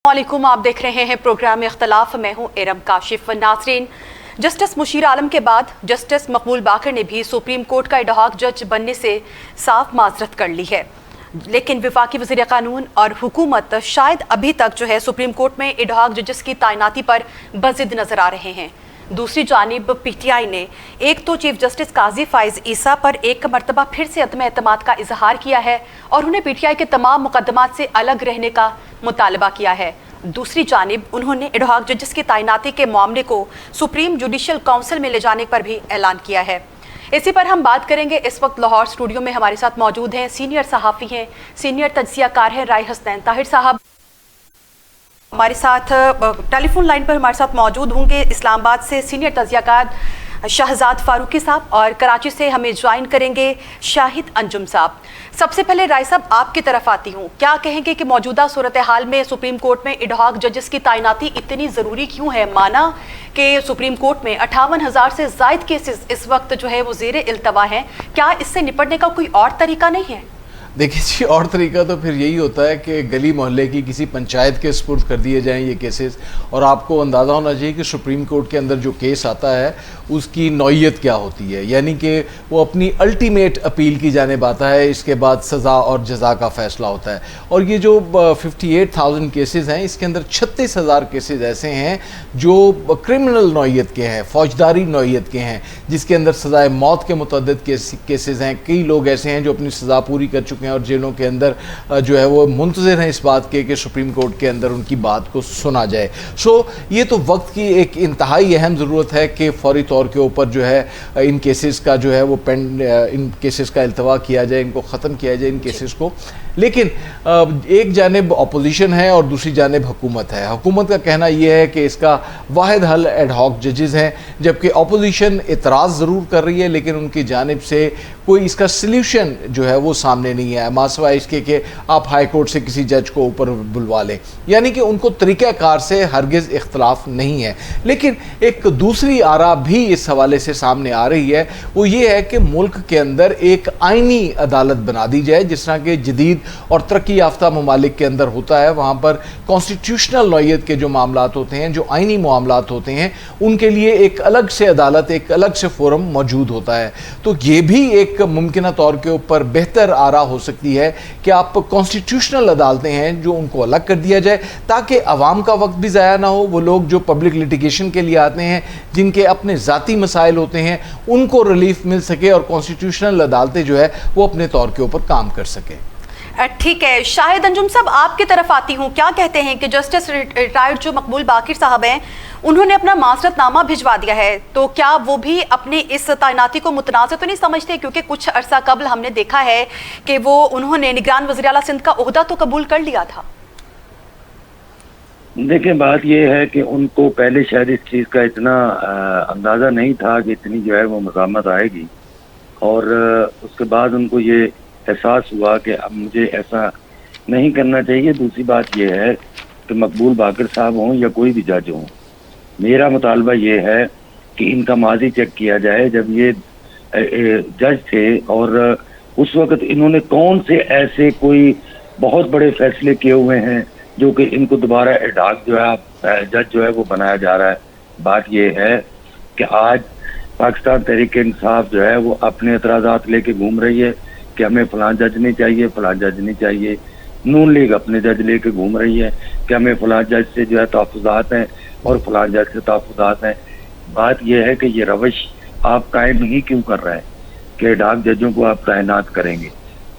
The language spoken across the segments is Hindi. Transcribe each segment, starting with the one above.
वालेकुम, आप देख रहे हैं प्रोग्राम इख्तलाफ। मैं हूं इरम काशिफ। नाज़रीन, जस्टिस मुशीर आलम के बाद जस्टिस मकबूल बाकर ने भी सुप्रीम कोर्ट का एडहॉक जज बनने से साफ माजरत कर ली है, लेकिन वफाकी वज़ीर क़ानून और हुकूमत शायद अभी तक सुप्रीम कोर्ट में एडहॉक जजेस की तैनाती पर बज़िद नज़र आ रहे हैं। दूसरी जानिब PTI ने एक तो चीफ जस्टिस काजी फाइज ईसा पर एक मरतबा फिर से अदम एतमाद का इजहार किया है और उन्हें PTI के तमाम मुकदमात से अलग रहने का मुतालबा किया है। दूसरी जानिब उन्होंने एडहॉक जजेस की तैनाती के मामले को सुप्रीम जुडिशल काउंसिल में ले जाने पर भी ऐलान किया है। इसी पर हम बात करेंगे। इस वक्त लाहौर स्टूडियो में हमारे साथ मौजूद हैं सीनियर सहाफ़ी हैं, सीनियर तज्ज़ियाकार हैं राय हसनैन ताहिर साहब। हमारे साथ टेलीफोन लाइन पर हमारे साथ मौजूद होंगे इस्लामाबाद से सीनियर तज्ज़ियाकार शहजाद फारूकी साहब, और कराची से हमें ज्वाइन करेंगे शाहिद अंजुम साहब। सबसे पहले राय साहब, आपकी तरफ आती हूँ, क्या कहेंगे कि मौजूदा सूरत हाल में सुप्रीम कोर्ट में एडहॉक जजेस की तैनाती इतनी ज़रूरी क्यों है? माना कि सुप्रीम कोर्ट में 58,000 से ज़ायद केसेस इस वक्त वो ज़ेर इल्तवा हैं, क्या इससे निपटने का कोई और तरीका नहीं है? देखिए जी, और तरीका तो फिर यही होता है कि गली मोहल्ले की किसी पंचायत के स्पुर्द कर दिए जाएं ये केसेस। और आपको अंदाज़ा होना चाहिए कि सुप्रीम कोर्ट के अंदर जो केस आता है उसकी नौइयत क्या होती है, यानी कि वो अपनी अल्टीमेट अपील की जानिब आता है, इसके बाद सज़ा और जज़ा का फ़ैसला होता है। और ये जो 58,000 केसेस हैं, इसके अंदर 36,000 केसेस ऐसे हैं जो क्रिमिनल नौइयत के हैं, फ़ौजदारी नौइयत के हैं, जिसके अंदर सज़ाए मौत के मुतअद्दिद केसेस हैं। कई लोग ऐसे हैं जो अपनी सज़ा पूरी कर चुके हैं और जेलों के अंदर वो मुंतज़िर हैं इस बात के कि सुप्रीम कोर्ट के अंदर उनकी बात को सुना जाए। ये तो वक्त की एक इंतहाई अहम ज़रूरत है कि फौरी तौर के ऊपर इन केसेस का वो इन केसेस का इल्तवा किया जाए, इनको ख़त्म किया जाए इन केसेस को। लेकिन एक जानिब अपोजिशन है और दूसरी जानिब हुकूमत है। हुकूमत का कहना यह है कि इसका वाहिद हल एडहॉक जजेस हैं, जबकि अपोजिशन इतराज़ ज़रूर कर रही है, लेकिन उनकी जानिब से कोई इसका सल्यूशन वो सामने नहीं आया, मासवाए इसके कि आप हाई कोर्ट से किसी जज को ऊपर बुलवा लें, यानी कि उनको तरीक़ाकार से हरगिज़ इख्तलाफ नहीं है। लेकिन एक दूसरी आरा भी इस हवाले से सामने आ रही है, वो ये है कि मुल्क के अंदर एक आइनी अदालत बना दी जाए, जिस तरह के जदीद और तरक्की याफ्ता ममालिक के अंदर होता है। वहाँ पर कॉन्स्टिट्यूशनल नौइयत के जो मामलात होते हैं, जो आइनी मामलात होते हैं, उनके लिए एक अलग से अदालत, एक अलग से फोरम मौजूद होता है। तो ये भी एक मुमकिन तौर के ऊपर बेहतर आरा हो सकती है कि आप कॉन्स्टिट्यूशनल अदालतें हैं जो उनको अलग कर दिया जाए, ताकि अवाम का वक्त भी ज़ाया ना हो। वो लोग जो पब्लिक लिटिगेशन के लिए आते हैं, जिनके अपने ज़ाती मसाइल होते हैं, उनको रिलीफ मिल सके और कॉन्स्टिट्यूशनल अदालतें वो अपने तौर के ऊपर काम कर सकें। ठीक है, शाहिद अंजुम साहब, आपकी तरफ आती हूँ। क्या कहते हैं कि जस्टिस रिटायर्ड जो मकबूल बाकर साहब हैं, उन्होंने अपना माजरतनामा भिजवा दिया है, तो क्या वो भी अपनी इस तैनाती को मुतनाज़ तो नहीं समझते? क्योंकि कुछ अरसा कबल हमने देखा है कि उन्होंने निगरान वज़ीर आला सिंध का ओहदा तो कबूल कर लिया था। देखिए, बात यह है कि उनको पहले शायद इस चीज़ का इतना अंदाज़ा नहीं था कि इतनी वो मज़ामत आएगी, और उसके बाद उनको ये एहसास हुआ कि अब मुझे ऐसा नहीं करना चाहिए। दूसरी बात यह है कि मकबूल बाकर साहब हों या कोई भी जज हों, मेरा मुतालबा ये है कि इनका माजी चेक किया जाए। जब ये जज थे और उस वक्त इन्होंने कौन से ऐसे कोई बहुत बड़े फैसले किए हुए हैं जो कि इनको दोबारा एडहॉक जज वो बनाया जा रहा है। बात यह है कि आज पाकिस्तान तहरीक इंसाफ वो अपने एतराज़ात लेके घूम रही है कि हमें फलां जज नहीं चाहिए, फलां जज नहीं चाहिए। नून लीग अपने जज लेके घूम रही है कि हमें फलां जज से तहफ़्फ़ुज़ात हैं और फलां जज से तहफ़्फ़ुज़ात हैं। बात यह है कि ये रवश आप कायम ही क्यों कर रहे हैं कि एडहॉक जजों को आप तैनात करेंगे?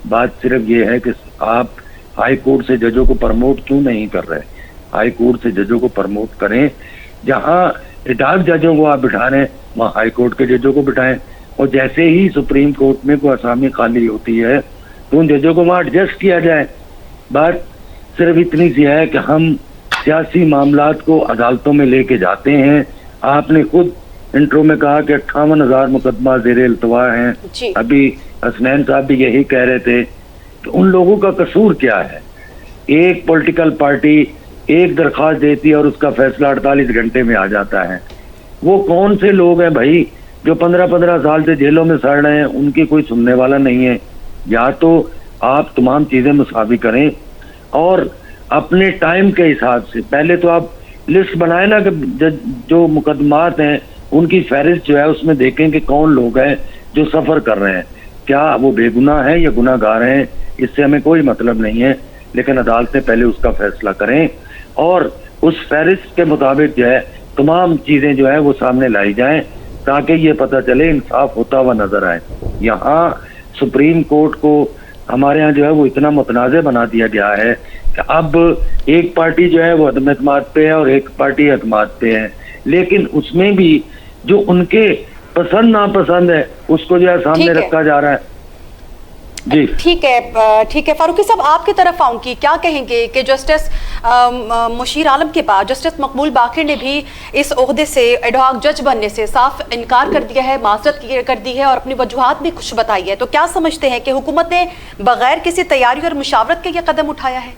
बात सिर्फ ये है कि आप हाई कोर्ट से जजों को प्रमोट क्यों नहीं कर रहे? हाई कोर्ट से जजों को प्रमोट करें। जहाँ एडहॉक जजों को आप बिठा रहे हैं, वहाँ हाई कोर्ट के जजों को बिठाएं। और जैसे ही सुप्रीम कोर्ट में कोई असामी खाली होती है तो उन जजों को वहाँ एडजस्ट किया जाए। बात सिर्फ इतनी सी है कि हम सियासी मामलात को अदालतों में लेके जाते हैं। आपने खुद इंट्रो में कहा कि 58,000 मुकदमा ज़ेर इल्तवा हैं। अभी हसनैन साहब भी यही कह रहे थे कि उन लोगों का कसूर क्या है? एक पॉलिटिकल पार्टी एक दरख्वास्त देती है और उसका फैसला 48 घंटे में आ जाता है। वो कौन से लोग हैं भाई जो 15-15 साल से जेलों में सड़ रहे हैं? उनकी कोई सुनने वाला नहीं है। या तो आप तमाम चीज़ें मुसावी करें और अपने टाइम के हिसाब से, पहले तो आप लिस्ट बनाए ना कि जो मुकदमात हैं उनकी फहरिस्त जो है उसमें देखें कि कौन लोग हैं जो सफर कर रहे हैं, क्या वो बेगुनाह हैं या गुनाहगार हैं, इससे हमें कोई मतलब नहीं है, लेकिन अदालतें पहले उसका फैसला करें और उस फहरिस्त के मुताबिक जो है तमाम चीजें जो है वो सामने लाई जाएं ताकि ये पता चले, इंसाफ होता हुआ नजर आए। यहाँ सुप्रीम कोर्ट को हमारे यहाँ जो है वो इतना मुतनाज़ बना दिया गया है कि अब एक पार्टी जो है वो अदम एतमाद पे है और एक पार्टी एतमाद पे है, लेकिन उसमें भी जो उनके पसंद नापसंद है उसको जो है सामने रखा जा रहा है। जी ठीक है फारूकी साहब, आपकी तरफ आऊंगी, क्या कहेंगे कि जस्टिस मुशीर आलम के बाद जस्टिस मकबूल बाकर ने भी इस ओहदे से एडहॉक जज बनने से साफ इनकार कर दिया है, माजरत कर दी है और अपनी वजूहात भी कुछ बताई है, तो क्या समझते हैं कि हुकूमत ने बगैर किसी तैयारी और मुशावरत के ये कदम उठाया है?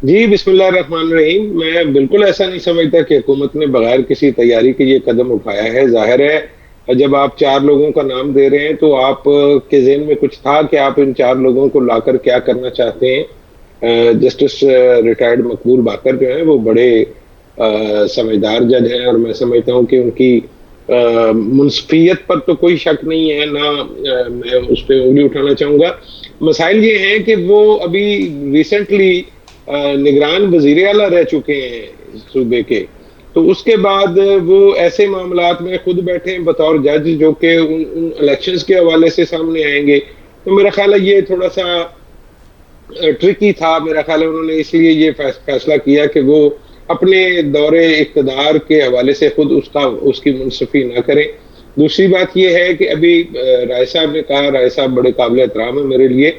जी बिस्मिल्लाहिर्रहमानिर्रहीम, मैं बिल्कुल ऐसा नहीं समझता कि हुकूमत ने बगैर किसी तैयारी के ये कदम उठाया है। जाहिर है जब आप 4 लोगों का नाम दे रहे हैं तो आप के ज़हन में कुछ था कि आप इन 4 लोगों को लाकर क्या करना चाहते हैं। जस्टिस रिटायर्ड मकबूल बाकर जो है वो बड़े समझदार जज हैं और मैं समझता हूँ कि उनकी मुनसफियत पर तो कोई शक नहीं है, ना मैं उस पर उंगली उठाना चाहूँगा। मसाइल ये हैं कि वो अभी रिसेंटली निगरान वज़ीर आला रह चुके हैं सूबे के, तो उसके बाद वो ऐसे मामलात में खुद बैठे हैं बतौर जज जो कि उन इलेक्शंस के हवाले से सामने आएंगे, तो मेरा ख्याल है ये थोड़ा सा ट्रिकी था। मेरा ख्याल है उन्होंने इसलिए ये फैसला किया कि वो अपने दौरे इक़्तिदार के हवाले से खुद उसकी मुनसफी ना करें। दूसरी बात ये है कि अभी राय साहब ने कहा, राय साहब बड़े काबिल एहतराम है मेरे लिए,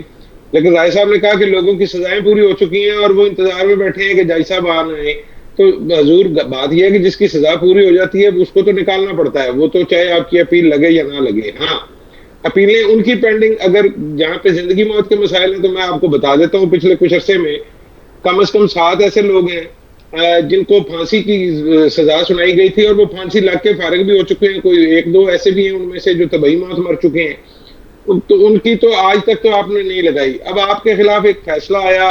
लेकिन राय साहब ने कहा कि लोगों की सजाएं पूरी हो चुकी हैं और वो इंतजार में बैठे हैं कि जज साहब आए। तो हजूर बात यह है कि जिसकी सजा पूरी हो जाती है उसको तो निकालना पड़ता है, वो तो चाहे आपकी अपील लगे या ना लगे। हाँ, अपीलें उनकी पेंडिंग, अगर जहाँ पे जिंदगी मौत के मसाइल हैं तो मैं आपको बता देता हूँ पिछले कुछ अरसे में कम से कम 7 ऐसे लोग हैं जिनको फांसी की सजा सुनाई गई थी और वो फांसी लग के फारिग भी हो चुके हैं। कोई 1-2 ऐसे भी हैं उनमें से जो तबई मौत मर चुके हैं, तो उनकी तो आज तक तो आपने नहीं लगाई। अब आपके खिलाफ एक फैसला आया,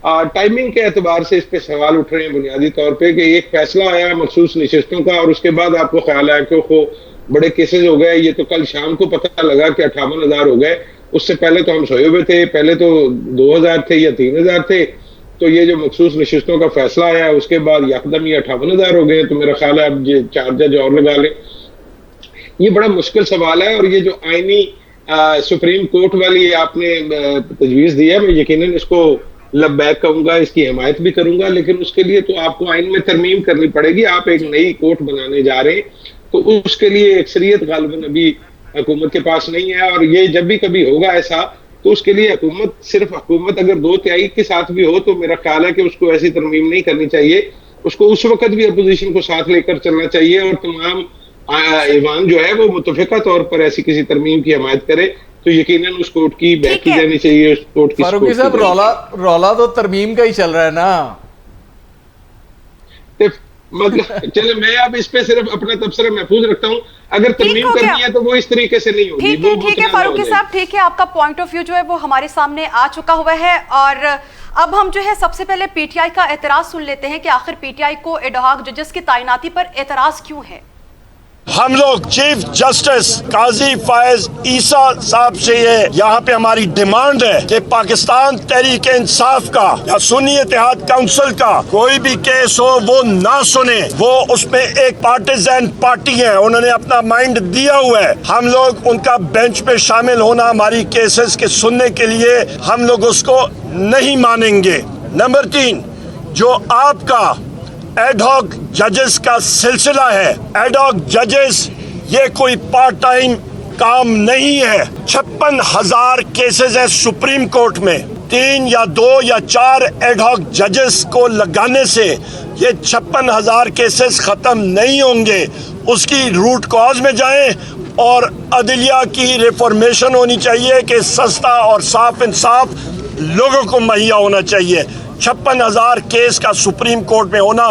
टाइमिंग के एतबार से इस पे सवाल उठ रहे हैं बुनियादी तौर पे कि एक फैसला आया मखसूस नशिस्तों का और उसके बाद आपको ख्याल आया कि वो बड़े केसेस हो गए। ये तो कल शाम को पता लगा कि 58,000 हो गए, उससे पहले तो हम सोए हुए थे, पहले तो 2,000 थे या 3,000 थे। तो ये जो मखसूस नशिस्तों का फैसला आया उसके बाद यकदम ये 58,000 हो गए, तो मेरा ख्याल है अब ये 4 जज और लगा लें। ये बड़ा मुश्किल सवाल है और ये जो आईनी सुप्रीम कोर्ट वाली आपने तजवीज़ दी है, मैं यकीनन इसको लब्बैक कहूंगा, इसकी हिमायत भी करूंगा, लेकिन उसके लिए तो आपको आइन में तरमीम करनी पड़ेगी। आप एक नई कोर्ट बनाने जा रहे हैं तो उसके लिए अक्सरियत गालिबन अभी हुकूमत के पास नहीं है और ये जब भी कभी होगा ऐसा तो उसके लिए हुकूमत अगर 2/3 के साथ भी हो तो मेरा ख्याल है कि उसको ऐसी तरमीम नहीं करनी चाहिए, उसको उस वक्त भी अपोजिशन को साथ लेकर चलना चाहिए और तमाम ईवान जो है वो मुतफिका तौर पर ऐसी किसी तरमीम की हिमायत करे तो यकीनन उस कोर्ट की बैक की जानी चाहिए। उस कोर्ट की फारूकी साहब रौला तो तरमीम का ही चल रहा है ना, मतलब चले मैं अब इस पे सिर्फ अपना तबसरा महफूज रखता हूँ। अगर तरमीम करनी है तो वो इस तरीके से नहीं होगी। ठीक है फारूकी साहब, ठीक है, आपका पॉइंट ऑफ व्यू जो है वो हमारे सामने आ चुका हुआ है और अब हम जो है सबसे पहले पीटीआई का एतराज सुन लेते हैं कि आखिर पीटीआई को एडहॉक जजेस की तैनाती पर एतराज क्यों है। हम लोग चीफ जस्टिस काजी फायज ईसा साहब से ये यहाँ पे हमारी डिमांड है कि पाकिस्तान तहरीक इंसाफ का या सुन्नी इत्तेहाद काउंसिल का कोई भी केस हो वो ना सुने। वो उसमें एक पार्टिजन पार्टी है, उन्होंने अपना माइंड दिया हुआ है। हम लोग उनका बेंच पे शामिल होना हमारी केसेस के सुनने के लिए हम लोग उसको नहीं मानेंगे। नंबर 3, जो आपका एडहॉक जजेस का सिलसिला है, एडहॉक जजेस ये कोई पार्ट टाइम काम नहीं है। 56,000 केसेस हैं सुप्रीम कोर्ट में, 3 या 2 या 4 एडहॉक जजेस को लगाने से ये 56,000 केसेस खत्म नहीं होंगे। उसकी रूट कॉज में जाएं और अदलिया की रिफॉर्मेशन होनी चाहिए कि सस्ता और साफ इंसाफ लोगों को मुहैया होना चाहिए। 56,000 केस का सुप्रीम कोर्ट में होना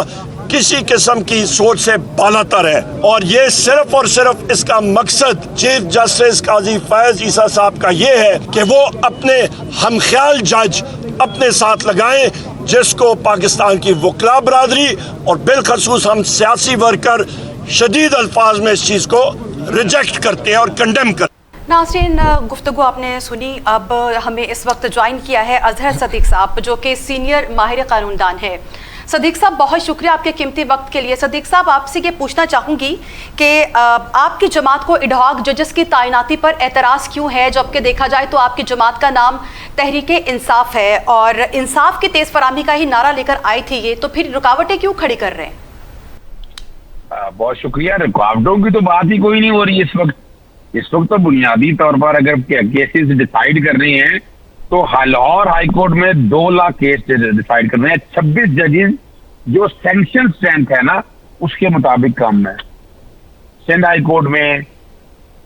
किसी किस्म की सोच से बालातर है और ये सिर्फ और सिर्फ इसका मकसद चीफ जस्टिस काजी फैज ईसा साहब का ये है कि वो अपने हमख्याल जज अपने साथ लगाएं जिसको पाकिस्तान की वकला बरादरी और बिलखसूस हम सियासी वर्कर शदीद अल्फाज में इस चीज़ को रिजेक्ट करते हैं और कंडेम करते हैं। नाज़रीन, गुफ्तगू आपने सुनी। अब हमें इस वक्त ज्वाइन किया है अजहर सदीक साहब, जो कि सीनियर माहिर कानूनदान है। सदीक साहब, बहुत शुक्रिया आपके कीमती वक्त के लिए। सदीक साहब, आपसे ये पूछना चाहूँगी कि आपकी जमात को एडहॉक जजेस की तैनाती पर एतराज़ क्यों है, जबकि देखा जाए तो आपकी जमात का नाम तहरीके इंसाफ है और इंसाफ की तेज़ फरामी का ही नारा लेकर आई थी ये, तो फिर रुकावटें क्यों खड़ी कर रहे हैं? बहुत शुक्रिया। रुकावटों की तो बात ही कोई नहीं हो रही इस वक्त तो बुनियादी तौर पर अगर केसेस डिसाइड कर रहे हैं तो लाहौर हाई कोर्ट में 2 लाख केस डिसाइड कर रहे हैं। 26 जजेस जो सैंक्शन स्ट्रेंथ है ना उसके मुताबिक कम है। सिंध हाई कोर्ट में,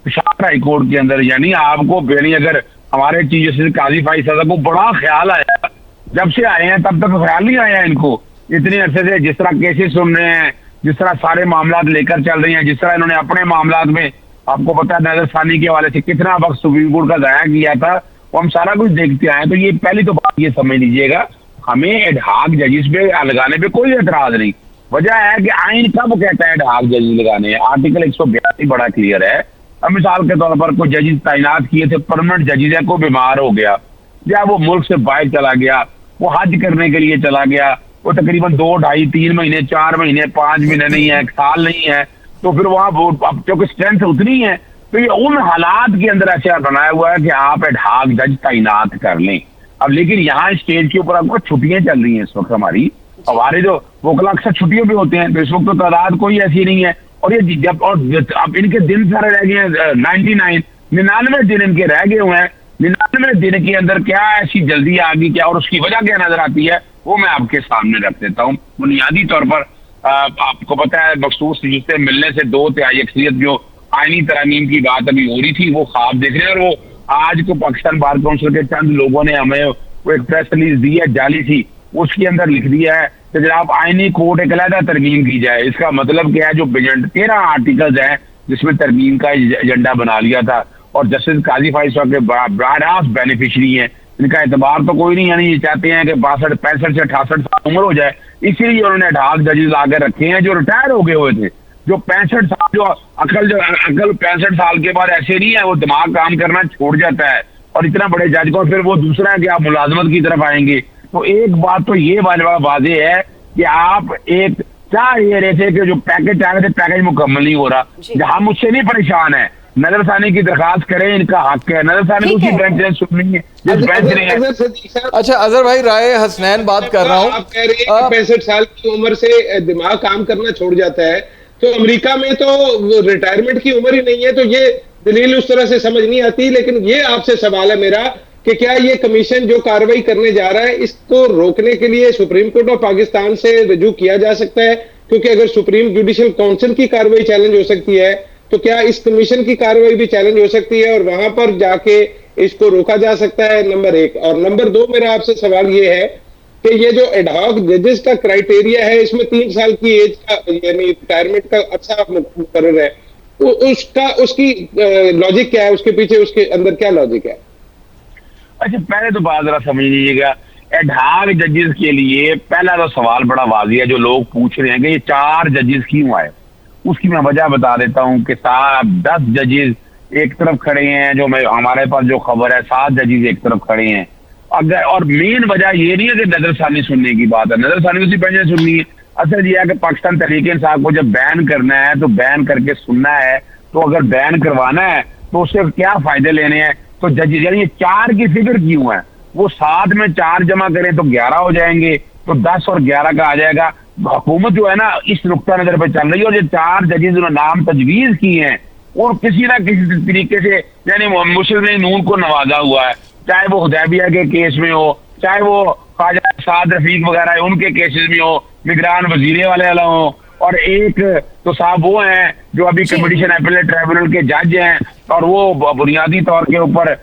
पेशावर हाई कोर्ट के अंदर, यानी आपको यानी अगर हमारे चीफ जस्टिस काजी फाइज साहब को बड़ा ख्याल आया, जब से आए हैं तब तक ख्याल नहीं आया इनको इतने अरसे से, जिस तरह केसेस सुन रहे हैं, जिस तरह सारे मामला लेकर चल रहे हैं, जिस तरह इन्होंने अपने मामला में आपको पता है नजरसानी के हवाले से कितना वक्त सुप्रीम कोर्ट का जाया किया था, वो हम सारा कुछ देखते आए। तो ये पहली तो बात ये समझ लीजिएगा, हमें एडहॉक जजिस पे लगाने पे कोई एतराज नहीं। वजह है कि आइन कब कहता है एडहॉक जजिस लगाने हैं, आर्टिकल 182 बड़ा क्लियर है। अब मिसाल के तौर पर कोई जजिस तैनात किए थे, परमानेंट जजिस है, कोई बीमार हो गया या वो मुल्क से बाहर चला गया, वो हज करने के लिए चला गया, वो तकरीबन 2, 2.5, 3 महीने, 4 महीने, 5 महीने नहीं है, 1 साल नहीं है, तो फिर वहां अब क्योंकि स्ट्रेंथ उतनी है तो ये उन हालात के अंदर ऐसा बनाया हुआ है कि आप एडहॉक जज तैनात कर लें। अब लेकिन यहाँ स्टेज के ऊपर आपको छुट्टियां चल रही हैं इस वक्त, हमारे जो वकला अक्सर छुट्टियों पे होते हैं, तो इस वक्त तो तादाद कोई ऐसी नहीं है। और ये जब और अब इनके दिन सारे रह गए हैं 99 दिन इनके रह गए हुए हैं। 99 दिन के अंदर क्या ऐसी जल्दी आ गई क्या, और उसकी वजह क्या नजर आती है, वो मैं आपके सामने रख देता हूँ। बुनियादी तौर पर आपको पता है मखसूस रिश्ते मिलने से 2/3 अक्सरियत जो आईनी तरमीम की बात अभी हो रही थी वो ख्वाब देख रहे हैं। और वो आज को पाकिस्तान बार काउंसिल के चंद लोगों ने हमें वो एक प्रेस रिलीज दी है जाली सी, उसके अंदर लिख दिया है कि जनाब आईनी कोर्ट एक अलहदा तरमीम की जाए। इसका मतलब क्या है, जो 13 आर्टिकल्स हैं जिसमें तरमीम का एजेंडा बना लिया था, और जस्टिस काजी फाइज साहब के बराह बेनिफिशरी हैं, इनका एतबार तो कोई नहीं, यानी ये चाहते हैं कि 62, 65 से 68 साल उम्र हो जाए, इसीलिए उन्होंने एडहॉक जजेस लाकर रखे हैं जो रिटायर हो गए हुए थे, जो 65 साल जो अकल 65 साल के बाद ऐसे नहीं है, वो दिमाग काम करना छोड़ जाता है। और इतना बड़े जज को फिर वो दूसरा है कि आप मुलाजमत की तरफ आएंगे। तो एक बात तो ये वाज़ेह है कि आप एक चाह ये रहे थे कि जो पैकेज चाह रहे थे पैकेज मुकम्मल नहीं हो रहा। जहां मुझसे नहीं परेशान है, नजरसानी की दरखास्त करें, इनका हक है, नजरसानी उसी बेंच ने सुननी है जिस बेंच ने। अच्छा अजहर भाई, राय हसनैन बात कर रहा हूँ। आप कह रहे हैं 65 साल की उम्र से दिमाग काम करना छोड़ जाता है, तो अमेरिका में तो रिटायरमेंट की उम्र ही नहीं है, तो ये दलील उस तरह से समझ नहीं आती। लेकिन ये आपसे सवाल है मेरा कि क्या ये कमीशन जो कार्रवाई करने जा रहा है, इसको रोकने के लिए सुप्रीम कोर्ट ऑफ पाकिस्तान से रजू किया जा सकता है? क्योंकि अगर सुप्रीम जुडिशल काउंसिल की कार्रवाई चैलेंज हो सकती है, तो क्या इस कमीशन की कार्रवाई भी चैलेंज हो सकती है और वहां पर जाके इसको रोका जा सकता है? नंबर 1। और नंबर 2 मेरा आपसे सवाल ये है कि ये जो एडहॉक जजेस का क्राइटेरिया है, इसमें 3 साल की एज का यानी रिटायरमेंट का अच्छा मुकर्रर है, तो उसकी लॉजिक क्या है, उसके पीछे उसके अंदर क्या लॉजिक है? अच्छा, पहले तो बात जरा समझ लीजिएगा, एडहॉक जजेस के लिए पहला तो सवाल बड़ा वाज़ेह है जो लोग पूछ रहे हैं कि ये 4 जजेस क्यों आए। उसकी मैं वजह बता देता हूँ कि 10 जजेस एक तरफ खड़े हैं, जो मैं हमारे पास जो खबर है 7 जजेस एक तरफ खड़े हैं। अगर और मेन वजह ये नहीं है कि नजरसानी सुनने की बात है, नजरसानी उसी बेंच ने सुननी है। असल ये है कि पाकिस्तान तहरीक इंसाफ को जब बैन करना है तो बैन करके सुनना है, तो अगर बैन करवाना है तो उससे क्या फायदे लेने हैं। तो जजेस यानी ये 4 की फिक्र क्यों है, वो 7 में 4 जमा करें तो 11 हो जाएंगे, तो 10 और 11 का आ जाएगा। हुकूमत जो है ना इस नुक्ता नजर पे चल रही है, और ये 4 जजेस उन्होंने नाम तजवीज किए हैं और किसी ना किसी तरीके से यानी मुस्लिम नून को नवाजा हुआ है, चाहे वो हुदैबिया के केस में हो, चाहे वो ख्वाजा साद रफीक वगैरह उनके केसेस में हो, निगरान वजीरे वाले हो, और एक तो साहब वो हैं जो अभी कंपटीशन अपीलेट ट्राइब्यूनल के जज हैं, और वो बुनियादी तौर के ऊपर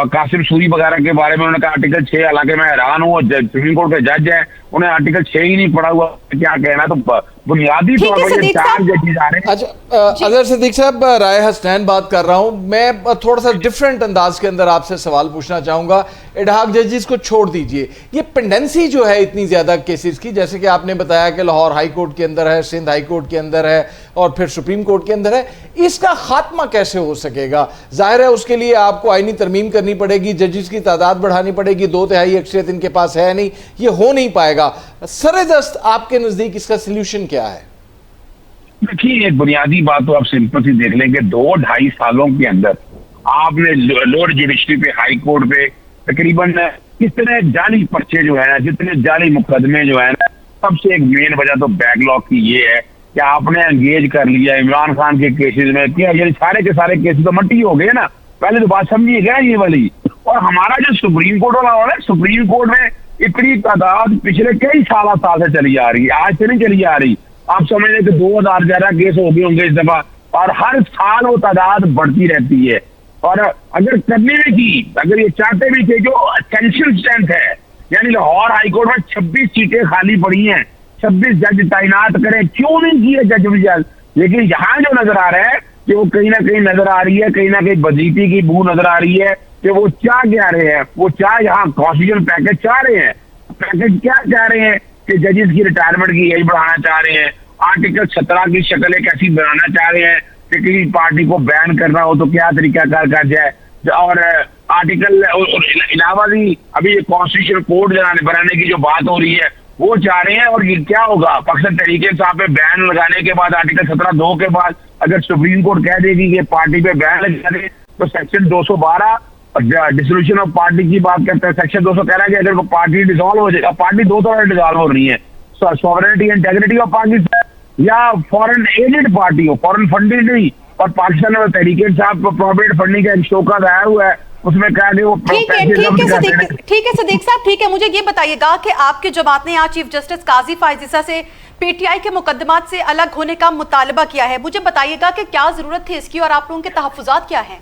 कासिम सूरी वगैरह के बारे में उन्होंने कहा आर्टिकल 6, हालांकि मैं हैरान हूँ सुप्रीम कोर्ट के जज हैं, उन्हें आर्टिकल 6 ही नहीं पढ़ा हुआ, क्या कहना। तो बुनियादी ठीक तौर है, पर ये सदीक 4 साहब। जजेस आ रहे हैं। अच्छा अजहर सिद्दीक साहब, राय हसनैन बात कर रहा हूं मैं। थोड़ा सा डिफरेंट अंदाज के अंदर आपसे सवाल पूछना चाहूंगा। एडहॉक जजेस को छोड़ दीजिए, ये पेंडेंसी जो है इतनी ज्यादा केसेस की, जैसे कि आपने बताया कि लाहौर हाई कोर्ट के अंदर है, सिंध हाई कोर्ट के अंदर है और फिर सुप्रीम कोर्ट के अंदर है, इसका खात्मा कैसे हो सकेगा? जाहिर है उसके लिए आपको आईनी तरमीम करनी पड़ेगी, जजेस की तादाद बढ़ानी पड़ेगी, 2/3 अक्सरियत इनके पास है नहीं, ये हो नहीं पाएगा। सरेदस्त आपके नजदीक इसका सोल्यूशन क्या है? देखिए, एक बुनियादी बात तो आप सिंपल सी देख लेंगे, 2-2.5 सालों के अंदर आपने लोअर जुडिशरी पे, हाई कोर्ट पे तकरीबन कितने जाली पर्चे जो है, जितने जाली मुकदमे जो है ना, सबसे एक मेन वजह तो बैकलॉग की ये है कि आपने एंगेज कर लिया इमरान खान के केसेस में, क्या ये सारे के सारे केसेस तो मट्टी हो गए ना। पहले तो बात समझिएगा ये वाली। और हमारा जो सुप्रीम कोर्ट वाला है, सुप्रीम कोर्ट में इतनी तादाद पिछले कई साल से चली आ रही है, आज से नहीं चली आ रही। आप समझ लें कि 2011 केस हो गए होंगे इस दफा, और हर साल वो तादाद बढ़ती रहती है। और अगर करने भी की, अगर ये चाहते भी थे, जो अटेंशन स्ट्रेंथ है, यानी लाहौर हाईकोर्ट में 26 सीटें खाली पड़ी हैं, 26 जज तैनात करें, क्यों नहीं किए जज विजय? लेकिन यहाँ जो नजर आ रहा है कि वो कहीं ना कहीं नजर आ रही है, कहीं ना कहीं बदनीति की बू नजर आ रही है कि वो चाह क्या रहे हैं, वो चाह यहाँ कॉन्स्टिट्यूशन पैकेज चाह रहे हैं। पैकेज क्या चाह रहे हैं कि जजेस की रिटायरमेंट की एज बढ़ाना चाह रहे हैं, आर्टिकल 17 की शक्ल एक ऐसी बनाना चाह रहे हैं कि किसी पार्टी को बैन करना हो तो क्या तरीका कर जाए, और आर्टिकल इलाहाबादी अभी कॉन्स्टिट्यूशन कोड बनाने की जो बात हो रही है वो चाह रहे हैं। और ये क्या होगा, पाकिस्तान तहरीके इंसाफ पे बैन लगाने के बाद, आर्टिकल 17(2) के बाद अगर सुप्रीम कोर्ट कह देगी कि पार्टी पे बैन लगा दे, तो सेक्शन 212 डिसोल्यूशन ऑफ पार्टी की बात करते हैं। सेक्शन 200 कह रहा है कि अगर वो पार्टी डिसॉल्व हो जाएगा, पार्टी दो तरह से डिसॉल्व हो रही है, सॉवरेनिटी इंटेग्रिटी ऑफ पाकिस्तान या फॉरेन एडेड पार्टी हो, फॉरेन फंडेड नहीं। और पाकिस्तान में तहरीके इंसाफ प्रोविडेंट फंडिंग का एक शोका दायर हुआ है, उसमें कहा कि वो ठीक है सदीक साहब, ठीक है। मुझे ये बताइएगा कि आपकी जमात ने आज चीफ जस्टिस काजी फायज ईसा से पीटीआई के मुकदमात से अलग होने का मुतालबा किया है। मुझे बताइएगा कि क्या जरूरत थी इसकी और आप लोगों के तहफ्फुजात क्या हैं?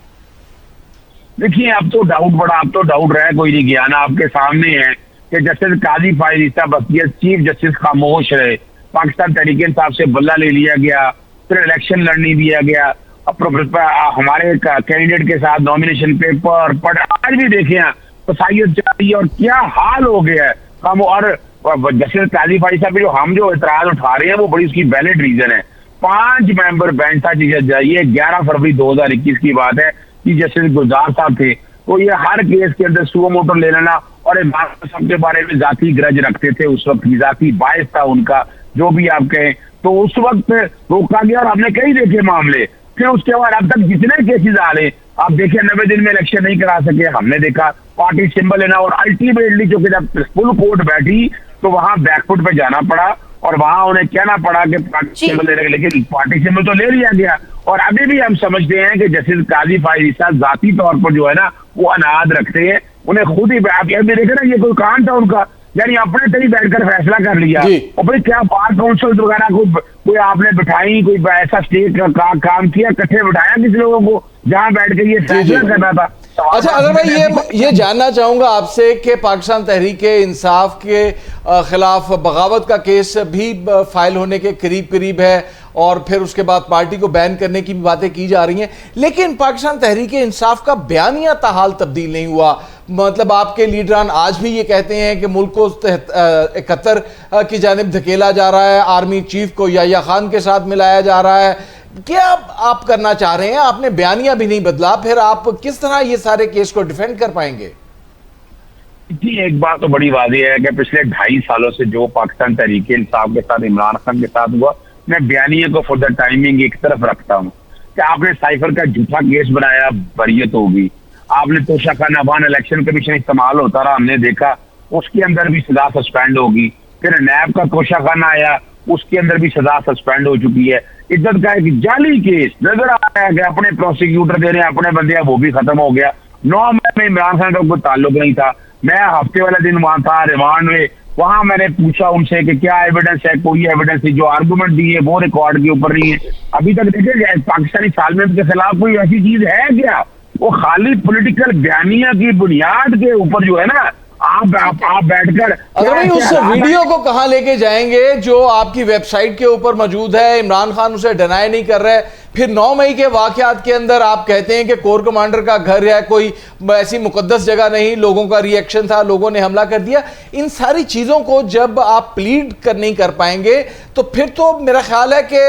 देखिए, अब तो डाउट रहा कोई नहीं गया ना, आपके सामने है कि जस्टिस काजी फायज ईसा बल्कि चीफ जस्टिस खामोश रहे, पाकिस्तान तहरीके इंसाफ से बल्ला ले लिया गया, फिर इलेक्शन लड़ने दिया गया, हमारे कैंडिडेट के साथ नॉमिनेशन पेपर पढ़, आज भी देखे फसाइयत जारी और क्या हाल हो गया है। हम और जस्टिस काजी फायज साहब जो हम जो एतराज उठा रहे हैं वो बड़ी उसकी वैलिड रीजन है। 5 मेंबर बेंच था, ये 11 फरवरी 2021 की बात है कि जस्टिस गुलजार साहब थे, तो ये हर केस के अंदर सुओ मोटो ले लेना और इमरान साहब के बारे में जाती ग्रज रखते थे, उस वक्त जाती बायस था उनका, जो भी आप कहें, तो उस वक्त रोका गया और हमने कई देखे मामले। फिर उसके बाद अब तक जितने केसेस आ रहे, आप देखिए 90 दिन में इलेक्शन नहीं करा सके, हमने देखा पार्टी सिंबल लेना, और अल्टीमेटली जो कि जब फुल कोर्ट बैठी तो वहां बैकफुट पे जाना पड़ा और वहां उन्हें कहना पड़ा कि पार्टी सिंबल लेने, लेकिन पार्टी सिंबल तो ले लिया गया। और अभी भी हम समझते हैं कि जस्टिस काजी फायज ईसा जाती तौर पर जो है ना वो अनाद रखते हैं, उन्हें खुद ही आप देखे ना, ये कोई काम था उनका, यानी अपने तरी बैठकर फैसला कर लिया। और भाई क्या बार काउंसिल वगैरह कोई आपने बिठाई, कोई ऐसा स्टेट का काम किया, इकट्ठे बिठाया किसी लोगों को जहां बैठ के ये फैसला करना था। अच्छा अगर मैं ये जानना चाहूंगा आपसे कि पाकिस्तान तहरीके इंसाफ के खिलाफ बगावत का केस भी फाइल होने के करीब है और फिर उसके बाद पार्टी को बैन करने की भी बातें की जा रही हैं, लेकिन पाकिस्तान तहरीके इंसाफ का बयानिया ताहाल तब्दील नहीं हुआ। मतलब आपके लीडरान आज भी ये कहते हैं कि मुल्क को कतर की जानिब धकेला जा रहा है, आर्मी चीफ को याह्या खान के साथ मिलाया जा रहा है। क्या आप करना चाह रहे हैं? आपने बयानिया भी नहीं बदला, फिर आप किस तरह ये सारे केस को डिफेंड कर पाएंगे? जी, एक बात तो बड़ी वाज़ेह है कि पिछले 2.5 सालों से जो पाकिस्तान तहरीके इंसाफ के साथ इमरान खान के साथ हुआ, मैं बयानिया को फॉर द टाइमिंग एक तरफ रखता हूँ कि आपने साइफर का झूठा केस बनाया, बरियत होगी। आपने तोशाखाना अफगान इलेक्शन कमीशन इस्तेमाल होता रहा, हमने देखा, उसके अंदर भी सजा सस्पेंड होगी। फिर नैब का तोशाखाना आया, उसके अंदर भी सजा सस्पेंड हो चुकी है। इज्जत का एक जाली केस नजर आ रहा है कि अपने प्रोसिक्यूटर दे रहे हैं, अपने बंदे, वो भी खत्म हो गया। 9 मई में इमरान खान का कोई ताल्लुक नहीं था। मैं हफ्ते वाले दिन वहां था रिमांड में, वहां मैंने पूछा उनसे कि क्या एविडेंस है, कोई एविडेंस नहीं, जो आर्गुमेंट दिए वो रिकॉर्ड के ऊपर नहीं है। अभी तक देखिए पाकिस्तानी सालमेंट के खिलाफ कोई ऐसी चीज है क्या? वो खाली पॉलिटिकल बयानिया की बुनियाद के ऊपर जो है ना आप बैठकर अगर भाई उस वीडियो को कहां लेके जाएंगे जो आपकी वेबसाइट के ऊपर मौजूद है, इमरान खान उसे डिनाई नहीं कर रहे, फिर 9 मई के वाकयात के अंदर आप कहते हैं कि कोर कमांडर का घर है, कोई ऐसी मुकद्दस जगह नहीं, लोगों का रिएक्शन था, लोगों ने हमला कर दिया, इन सारी चीजों को जब आप प्लीड नहीं कर पाएंगे तो फिर तो मेरा ख्याल है कि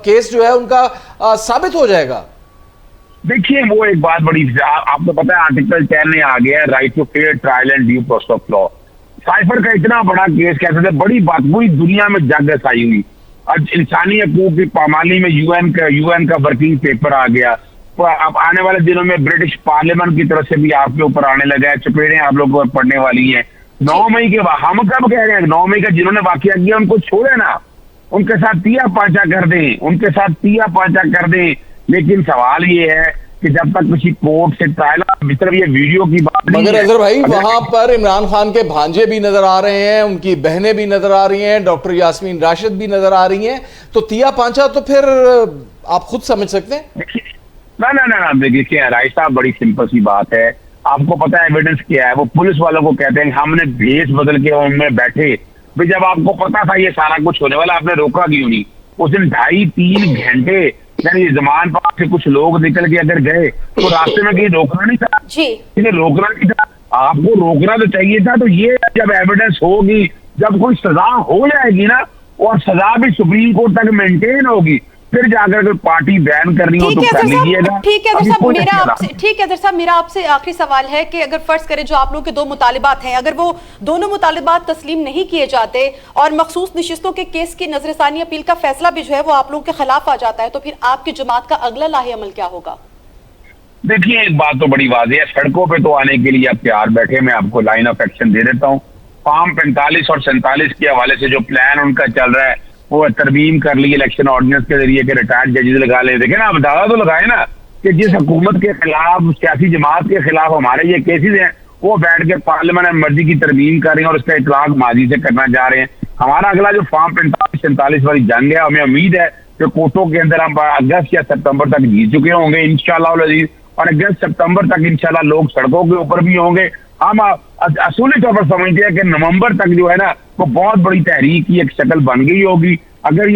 केस जो है उनका साबित हो जाएगा। देखिए वो एक बात बड़ी, आपको पता है आर्टिकल 10 में आ गया है right to fair trial and due process of law. Cipher का इतना बड़ा केस कहते थे, बड़ी बात, पूरी दुनिया में जग आई हुई। आज इंसानी हकूक की पामाली में यूएन का वर्किंग पेपर आ गया। तो अब आने वाले दिनों में ब्रिटिश पार्लियामेंट की तरफ से भी आपके ऊपर आने लगा है, चपेड़े आप लोगों पर पड़ने वाली हैं। 9 मई के बाद हम कब कह रहे हैं 9 मई का जिन्होंने वाकया किया उनको छोड़े ना, उनके साथ तिया पांचा कर दें, उनके साथ तिया पांचा कर दें। लेकिन सवाल ये है कि जब तक किसी कोर्ट से ट्रायल, सिर्फ ये वीडियो की बात नहीं मगर है, अजहर भाई वहां पर इमरान खान के भांजे भी नजर आ रहे हैं, उनकी बहनें भी नजर आ रही हैं, डॉक्टर यास्मीन राशिद भी नजर आ रही हैं, तो तिया पांचा तो फिर आप खुद समझ सकते हैं। ना देखिए क्या राय साहब, बड़ी सिंपल सी बात है। आपको पता है एविडेंस क्या है? वो पुलिस वालों को कहते हैं हमने भेस बदल के उनमें बैठे। भाई जब आपको पता था ये सारा कुछ होने वाला, आपने रोका क्यों नहीं? उस दिन 2.5-3 घंटे यानी जमान पास से कुछ लोग निकल के अगर गए तो रास्ते में कहीं रोकना नहीं था जी, रोकना नहीं था, आपको रोकना तो चाहिए था। तो ये जब एविडेंस होगी, जब कोई सजा हो जाएगी ना, और सजा भी सुप्रीम कोर्ट तक मेंटेन होगी, फिर जाकर अगर पार्टी बैन करनी हो तो कर लीजिएगा। ठीक है अजहर साहब, मेरा आपसे आखिरी सवाल है कि अगर फर्ज करें जो आप लोगों के 2 मुतालिबात हैं, अगर वो दोनों मुतालिबात तस्लीम नहीं किए जाते और मखसूस नशिस्तों के केस की नजरसानी अपील का फैसला भी जो है वो आप लोगों के खिलाफ आ जाता है, तो फिर आपकी जमात का अगला लाहे अमल क्या होगा? देखिए एक बात तो बड़ी वाज़ेह है, सड़कों पे तो आने के लिए आप तैयार बैठे। मैं आपको लाइन ऑफ एक्शन दे देता हूँ। फॉर्म 45 और 47 के हवाले से जो प्लान उनका चल रहा है वो तरमीम कर ली इलेक्शन ऑर्डिनेंस के जरिए के रिटायर्ड जजेस लगा ले। देखे ना, आप दावा तो लगाए ना कि जिस हुकूमत के खिलाफ, सियासी जमात के खिलाफ हमारे ये केसेस हैं, वो बैठ के पार्लियामेंट में मर्जी की तरमीम कर रहे हैं और उसका इतलाक माजी से करना चाह रहे हैं। हमारा अगला जो फॉर्म 45-47 वाली जंग है, हमें उम्मीद है कि कोर्टों के अंदर हम अगस्त या सितंबर तक जीत चुके होंगे इंशाल्लाह अज़ीज़, और अगस्त सितंबर तक इंशाल्लाह लोग सड़कों के ऊपर भी होंगे। हम असूली तौर पर समझते हैं कि नवंबर तक जो है ना वो बहुत बड़ी तहरीक की एक शक्ल बन गई होगी। अगर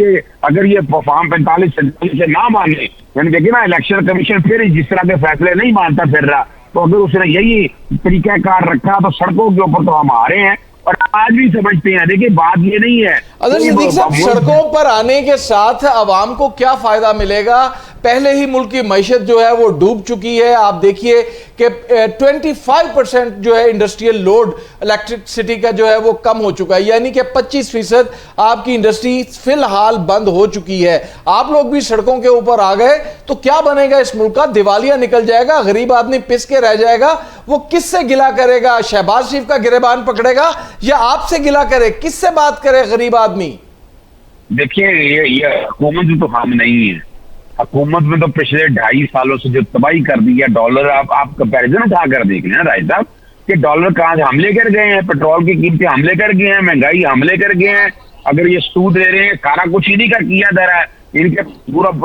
ये फॉर्म 45-47 से ना माने, यानी देखिए ना इलेक्शन कमीशन फिर जिस तरह के फैसले नहीं मानता फिर रहा, तो अगर उसने यही तरीकाकार रखा तो सड़कों के ऊपर तो हम आ रहे हैं और आज भी समझते हैं। देखिए बात ये नहीं है अगर सिद्दीक साहब सड़कों पर आने के साथ अवाम को क्या फायदा मिलेगा? पहले ही मुल्क की मईशत जो है वो डूब चुकी है। आप देखिए कि 25% जो है इंडस्ट्रियल लोड इलेक्ट्रिसिटी का जो है वो कम हो चुका है, यानी कि 25% आपकी इंडस्ट्री फिलहाल बंद हो चुकी है। आप लोग भी सड़कों के ऊपर आ गए तो क्या बनेगा इस मुल्क का? दिवालिया निकल जाएगा, गरीब आदमी पिस के रह जाएगा। वो किससे गिला करेगा? शहबाज शरीफ का गिरेबान पकड़ेगा या आपसे गिला करे? किससे बात करे गरीब आदमी? देखिए ये हुकूमत तो हम नहीं है। हुकूमत में तो पिछले 2.5 सालों से जो तबाही कर दी है, डॉलर आप कंपैरिजन उठा कर देख लें राय साहब कि डॉलर कहाँ से हमले कर गए हैं, पेट्रोल की कीमतें हमले कर गए हैं, महंगाई हमले कर गए हैं। अगर ये सूद ले रहे हैं, सारा कुछ इन्हीं का किया जा रहा है। इनके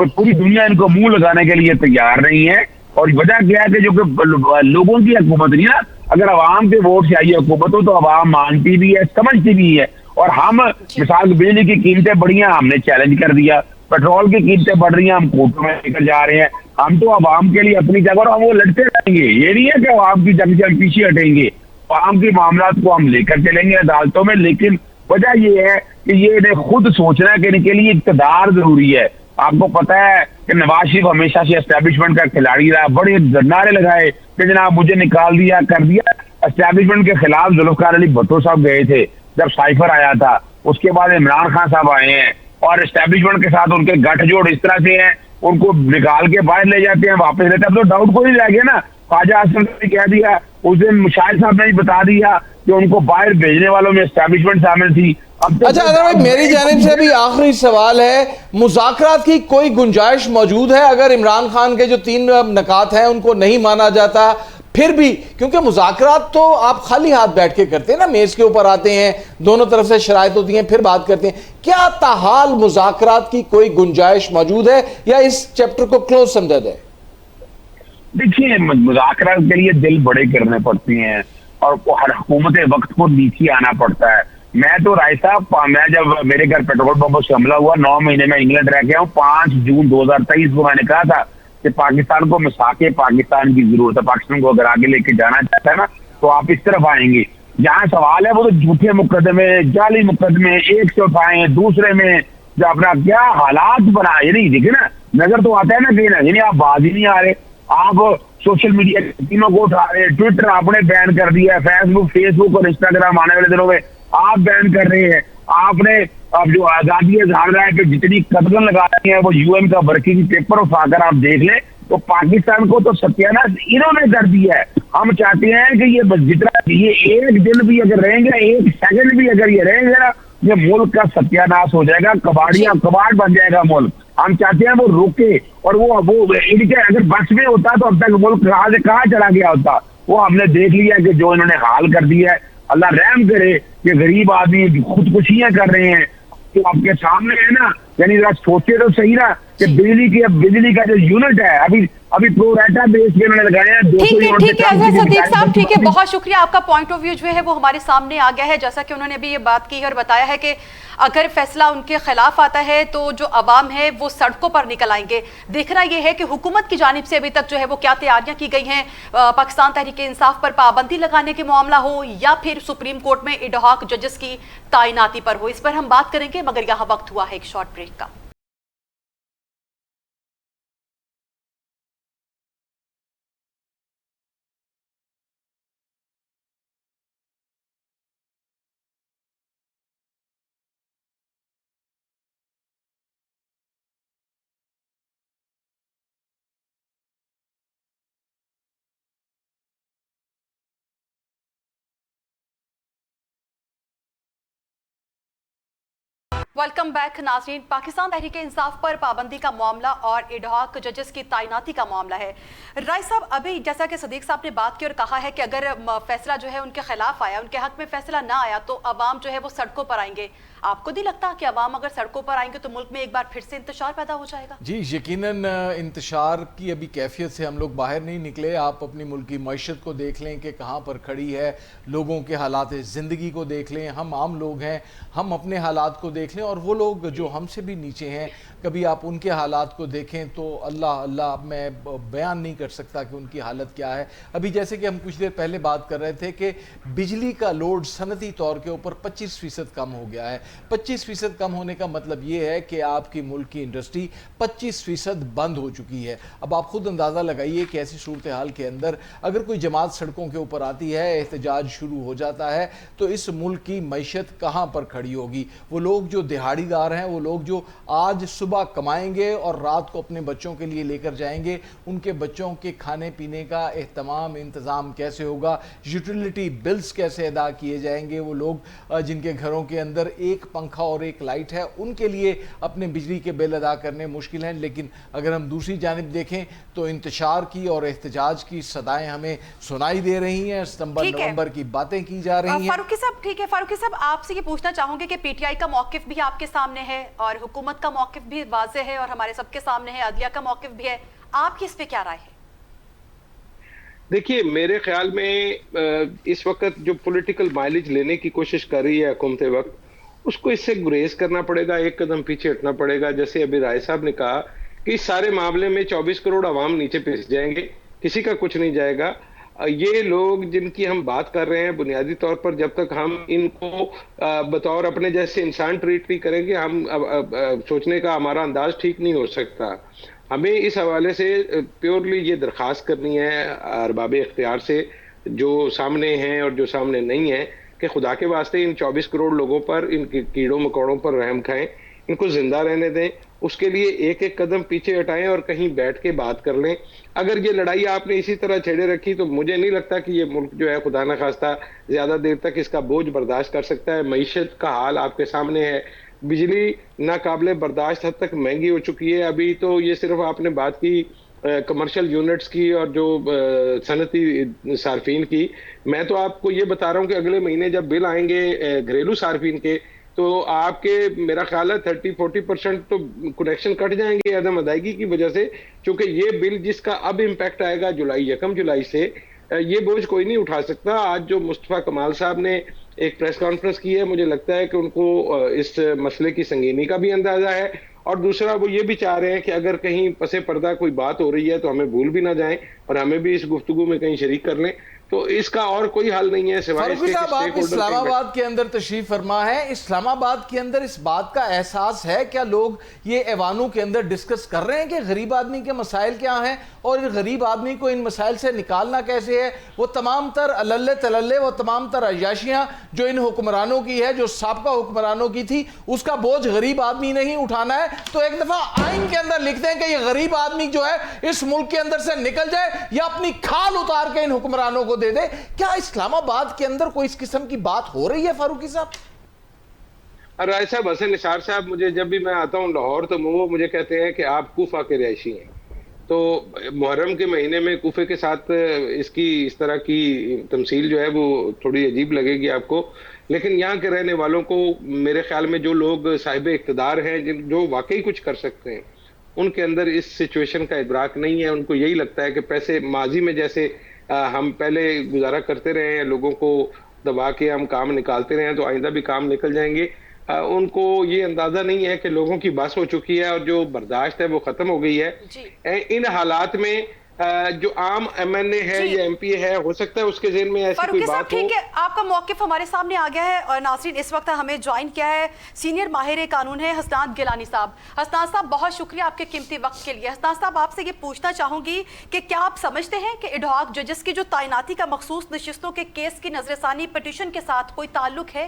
पूरी दुनिया इनको मुंह लगाने के लिए तैयार नहीं है। और वजह क्या है कि जो कि लोगों की हुकूमत नहीं ना, अगर अवाम के वोट से आई हुकूमत हो तो अवाम मानती भी है, समझती भी है। और हम मिसाल बिजली की कीमतें बढ़ी हैं, हमने चैलेंज कर दिया, पेट्रोल की कीमतें बढ़ रही हैं, हम कोर्टों में लेकर जा रहे हैं। हम तो अवाम के लिए अपनी जगह, और हम वो लड़ते रहेंगे। ये नहीं है कि अवाम की जंग से हम पीछे हटेंगे, अवाम के मामला को हम लेकर चलेंगे अदालतों में। लेकिन वजह ये है कि ये इन्हें खुद सोचना है कि इनके लिए इक़्तिदार जरूरी है। आपको पता है कि नवाज शरीफ हमेशा से एस्टैब्लिशमेंट का खिलाड़ी रहा, बड़े नारे लगाए कि जनाब मुझे निकाल दिया, कर दिया। एस्टैब्लिशमेंट के खिलाफ जुल्फ़िकार अली भुट्टो साहब गए थे जब साइफर आया था, उसके बाद इमरान खान साहब आए हैं और एस्टैब्लिशमेंट के साथ उनके गठजोड़ इस तरह से हैं, उनको निकाल के बाहर ले जाते हैं, वापस लेते हैं। अब तो डाउट को नहीं रह गया ना। ख्वाजा आसिम ने कह दिया, उस दिन मुशाहिद साहब ने भी बता दिया कि उनको बाहर भेजने वालों में एस्टैब्लिशमेंट शामिल थी। अच्छा अगर भाई मेरी जानिब से भी आखिरी सवाल है, मुज़ाकरात की कोई गुंजाइश मौजूद है? अगर इमरान खान के जो 3 नकात हैं उनको नहीं माना जाता फिर भी, क्योंकि मुज़ाकरात तो आप खाली हाथ बैठ के करते हैं ना, मेज के ऊपर आते हैं, दोनों तरफ से शराइत होती हैं, फिर बात करते हैं। क्या ताहाल मुज़ाकरात की कोई गुंजाइश मौजूद है या इस चैप्टर को क्लोज समझा जाए? देखिए मुज़ाकरात के लिए दिल बड़े करने पड़ते हैं। और हर हुकूमत वक्त को नीचे आना पड़ता है। मैं तो राय साहब, मैं जब मेरे घर पेट्रोल पंपों से हमला हुआ 9 महीने में इंग्लैंड रह गया हूँ, 5 जून 2023 को मैंने कहा था कि पाकिस्तान को मिसाके पाकिस्तान की जरूरत है। पाकिस्तान को अगर आगे लेके जाना चाहता है ना तो आप इस तरफ आएंगे। जहाँ सवाल है वो तो झूठे मुकदमे, जाली मुकदमे एक से उठाए, दूसरे में जो अपना क्या हालात बनाए, नहीं देखे ना, नजर तो आता है ना कहीं ना कहीं आप बाज ही नहीं आ रहे। आप सोशल मीडिया तीनों को उठा रहे, ट्विटर आपने बैन कर दिया, फेसबुक और इंस्टाग्राम आने वाले दिनों में आप बैन कर रहे हैं। आपने अब जो आजादी झाड़ रहा है कि जितनी कदम लगा रही है वो यूएन का वर्किंग पेपर उठाकर आप देख लें तो पाकिस्तान को तो सत्यानाश इन्होंने कर दिया है। हम चाहते हैं कि ये जितना ये एक दिन भी अगर रहेंगे, एक सेकंड भी अगर ये रहेंगे ना, ये मुल्क का सत्यानाश हो जाएगा, कबाड़ बन जाएगा मुल्क। हम चाहते हैं वो रुके और वो इनके अगर बस में होता तो अब तक मुल्क कहाँ से कहाँ चला गया होता। वो हमने देख लिया कि जो इन्होंने हाल कर दिया है। अल्लाह रहम करे कि गरीब आदमी खुदकुशियां कर रहे हैं तो आपके सामने है ना, यानी जरा सोचे तो सही ना कि बिजली का जो यूनिट है अभी प्रोरेटा बेस पे उन्होंने लगाया है 200 यूनिट। ठीक है सदीक साहब, ठीक है, बहुत शुक्रिया। आपका पॉइंट ऑफ व्यू जो है वो हमारे सामने आ गया है। जैसा कि उन्होंने अभी ये बात की और बताया है कि अगर फैसला उनके खिलाफ आता है तो जो अवाम है वो सड़कों पर निकल आएंगे। देखना यह है कि हुकूमत की जानिब से अभी तक जो है वो क्या तैयारियां की गई हैं, पाकिस्तान तहरीक इंसाफ पर पाबंदी लगाने के मामला हो या फिर सुप्रीम कोर्ट में एडहॉक जजेस की तैनाती पर हो, इस पर हम बात करेंगे। मगर यहाँ वक्त हुआ है एक शॉर्ट ब्रेक का। वेलकम बैक नाज़रीन। पाकिस्तान तहरीक इंसाफ पर पाबंदी का मामला और एडहॉक जजेस की तैनाती का मामला है। राय साहब, अभी जैसा कि सदीक साहब ने बात की और कहा है कि अगर फैसला जो है उनके खिलाफ आया, उनके हक में फैसला ना आया तो अवाम जो है वो सड़कों पर आएंगे। आपको नहीं लगता कि अवाम अगर सड़कों पर आएंगे तो मुल्क में एक बार फिर से इंतशार पैदा हो जाएगा? जी यकीनन इंतशार की अभी कैफियत से हम लोग बाहर नहीं निकले। आप अपनी मुल्क की मईशत को देख लें कि कहाँ पर खड़ी है, लोगों के हालात ज़िंदगी को देख लें, हम आम लोग हैं, हम अपने हालात को देख लें, और वो लोग जो हमसे भी नीचे हैं कभी आप उनके हालात को देखें तो अल्लाह अल्लाह, मैं बयान नहीं कर सकता कि उनकी हालत क्या है। अभी जैसे कि हम कुछ देर पहले बात कर रहे थे कि बिजली का लोड सनती तौर के ऊपर 25% कम हो गया है। 25% कम होने का मतलब ये है कि आपकी मुल्क की इंडस्ट्री 25% बंद हो चुकी है। अब आप खुद अंदाज़ा लगाइए कि ऐसी सूरत हाल के अंदर अगर कोई जमात सड़कों के ऊपर आती है, एहतजाज शुरू हो जाता है, तो इस मुल्क की मईशत कहाँ पर खड़ी होगी। वो लोग जो दिहाड़ीदार हैं, वो लोग जो आज सुबह कमाएंगे और रात को अपने बच्चों के लिए लेकर जाएंगे, उनके बच्चों के खाने पीने का एहतमाम इंतज़ाम कैसे होगा, यूटिलिटी बिल्स कैसे अदा किए जाएंगे। वो लोग जिनके घरों के अंदर एक पंखा और एक लाइट है, उनके लिए अपने बिजली के बिल अदा करने मुश्किल हैं। लेकिन अगर हम दूसरी जानिब देखें तो इंतशार की और एहतजाज की सदाएं हमें सुनाई दे रही हैं, सितंबर नवंबर की बातें की जा रही हैं। फारूकी साहब, ठीक है, फारूकी साहब आपसे ये पूछना चाहूंगे कि पीटीआई का मौकिफ भी आपके सामने है और हुकूमत का मौकिफ भी वाज़ेह है और हमारे सबके सामने है, अदलिया का मौकिफ भी है, आपकी इस पे क्या राय है? देखिए, मेरे ख्याल में इस वक्त जो पॉलिटिकल माइलेज लेने की कोशिश कर रही है हुकूमत वक्त, उसको इससे गुरेज करना पड़ेगा, एक कदम पीछे हटना पड़ेगा। जैसे अभी राय साहब ने कहा कि इस सारे मामले में 24 करोड़ आवाम नीचे पिस जाएंगे, किसी का कुछ नहीं जाएगा। ये लोग जिनकी हम बात कर रहे हैं, बुनियादी तौर पर जब तक हम इनको बतौर अपने जैसे इंसान ट्रीट नहीं करेंगे, हम सोचने का हमारा अंदाज ठीक नहीं हो सकता। हमें इस हवाले से प्योरली ये दरख्वास्त करनी है अरबाब इख्तियार से, जो सामने हैं और जो सामने नहीं है, कि खुदा के वास्ते इन 24 करोड़ लोगों पर, इन कीड़ों मकोड़ों पर रहम खाएं, इनको जिंदा रहने दें। उसके लिए एक एक कदम पीछे हटाएं और कहीं बैठ के बात कर लें। अगर ये लड़ाई आपने इसी तरह छेड़े रखी तो मुझे नहीं लगता कि ये मुल्क जो है खुदा न खास्ता ज्यादा देर तक इसका बोझ बर्दाश्त कर सकता है। मईशत का हाल आपके सामने है, बिजली नाकाबिले बर्दाश्त हद तक महंगी हो चुकी है। अभी तो ये सिर्फ आपने बात की कमर्शियल यूनिट्स की और जो सनती सार्फिन की, मैं तो आपको ये बता रहा हूँ कि अगले महीने जब बिल आएंगे घरेलू सार्फिन के, तो आपके मेरा ख्याल है 30-40% तो कनेक्शन कट जाएंगे अदम अदायगी की वजह से। क्योंकि ये बिल जिसका अब इम्पैक्ट आएगा 1 जुलाई से, ये बोझ कोई नहीं उठा सकता। आज जो मुस्तफा कमाल साहब ने एक प्रेस कॉन्फ्रेंस की है, मुझे लगता है कि उनको इस मसले की संगीनी का भी अंदाजा है, और दूसरा वो ये भी चाह रहे हैं कि अगर कहीं पसे पर्दा कोई बात हो रही है तो हमें भूल भी ना जाएं और हमें भी इस गुफ्तगू में कहीं शरीक कर लें। तो इसका और कोई हल नहीं है सिवाय फारूकी साहब, आप इस्लामाबाद के अंदर तशरीफ फरमा है, इस्लामाबाद के अंदर इस बात का एहसास है क्या, लोग ये ऐवानों के अंदर डिस्कस कर रहे हैं कि गरीब आदमी के मसाइल क्या हैं और गरीब आदमी को इन मसाइल से निकालना कैसे है? वो तमाम तर अल्ले तलल्ले, वो तमाम तर अयाशियां जो इन हुक्मरानों की है, जो साबका हुक्मरानों की थी, उसका बोझ गरीब आदमी नहीं उठाना है। तो एक दफा आइन के अंदर लिखते हैं कि ये गरीब आदमी जो है इस मुल्क के अंदर से निकल जाए या अपनी खाल उतार के इन हुक्मरानों को दे दे। क्या इस्लामाबाद के अंदर कोई इस किस्म की बात हो रही है फारूकी साहब? राय साहब, हसन निसार साहब, मुझे जब भी मैं आता हूँ लाहौर तो वो मुझे कहते हैं कि आप कूफा के रहायशी हैं। तो मुहर्रम के महीने में कूफे के साथ इसकी इस तरह की तमसील जो है वो थोड़ी अजीब लगेगी आपको, लेकिन यहाँ के रहने वालों को, मेरे ख्याल में जो लोग साहिब इक़्तिदार हैं, जो वाकई कुछ कर सकते हैं, उनके अंदर इस सिचुएशन का इदराक नहीं है। उनको यही लगता है कि पैसे माजी में जैसे हम पहले गुजारा करते रहे हैं, लोगों को दबा के हम काम निकालते रहे हैं, तो आइंदा भी काम निकल जाएंगे। उनको ये अंदाजा नहीं है कि लोगों की बस हो चुकी है और जो बर्दाश्त है वो खत्म हो गई है। इन हालात में जो आम एमएनए है या एमपी है, हो सकता है उसके ज़हन में ऐसी कोई बात हो। ठीक है, आपका मौक़िफ़ हमारे सामने आ गया है। और नाज़रीन, इस वक्त हमें ज्वाइन किया है सीनियर माहिर कानून है हसनात गिलानी साहब। हसनात साहब, बहुत शुक्रिया आपके कीमती वक्त के लिए। हसनात साहब, आपसे ये पूछना चाहूंगी कि क्या आप समझते हैं कि एडहॉक जजेस की जो तैनाती का मखसूस नशिस्तों के केस की नजरसानी पिटीशन के साथ कोई ताल्लुक है?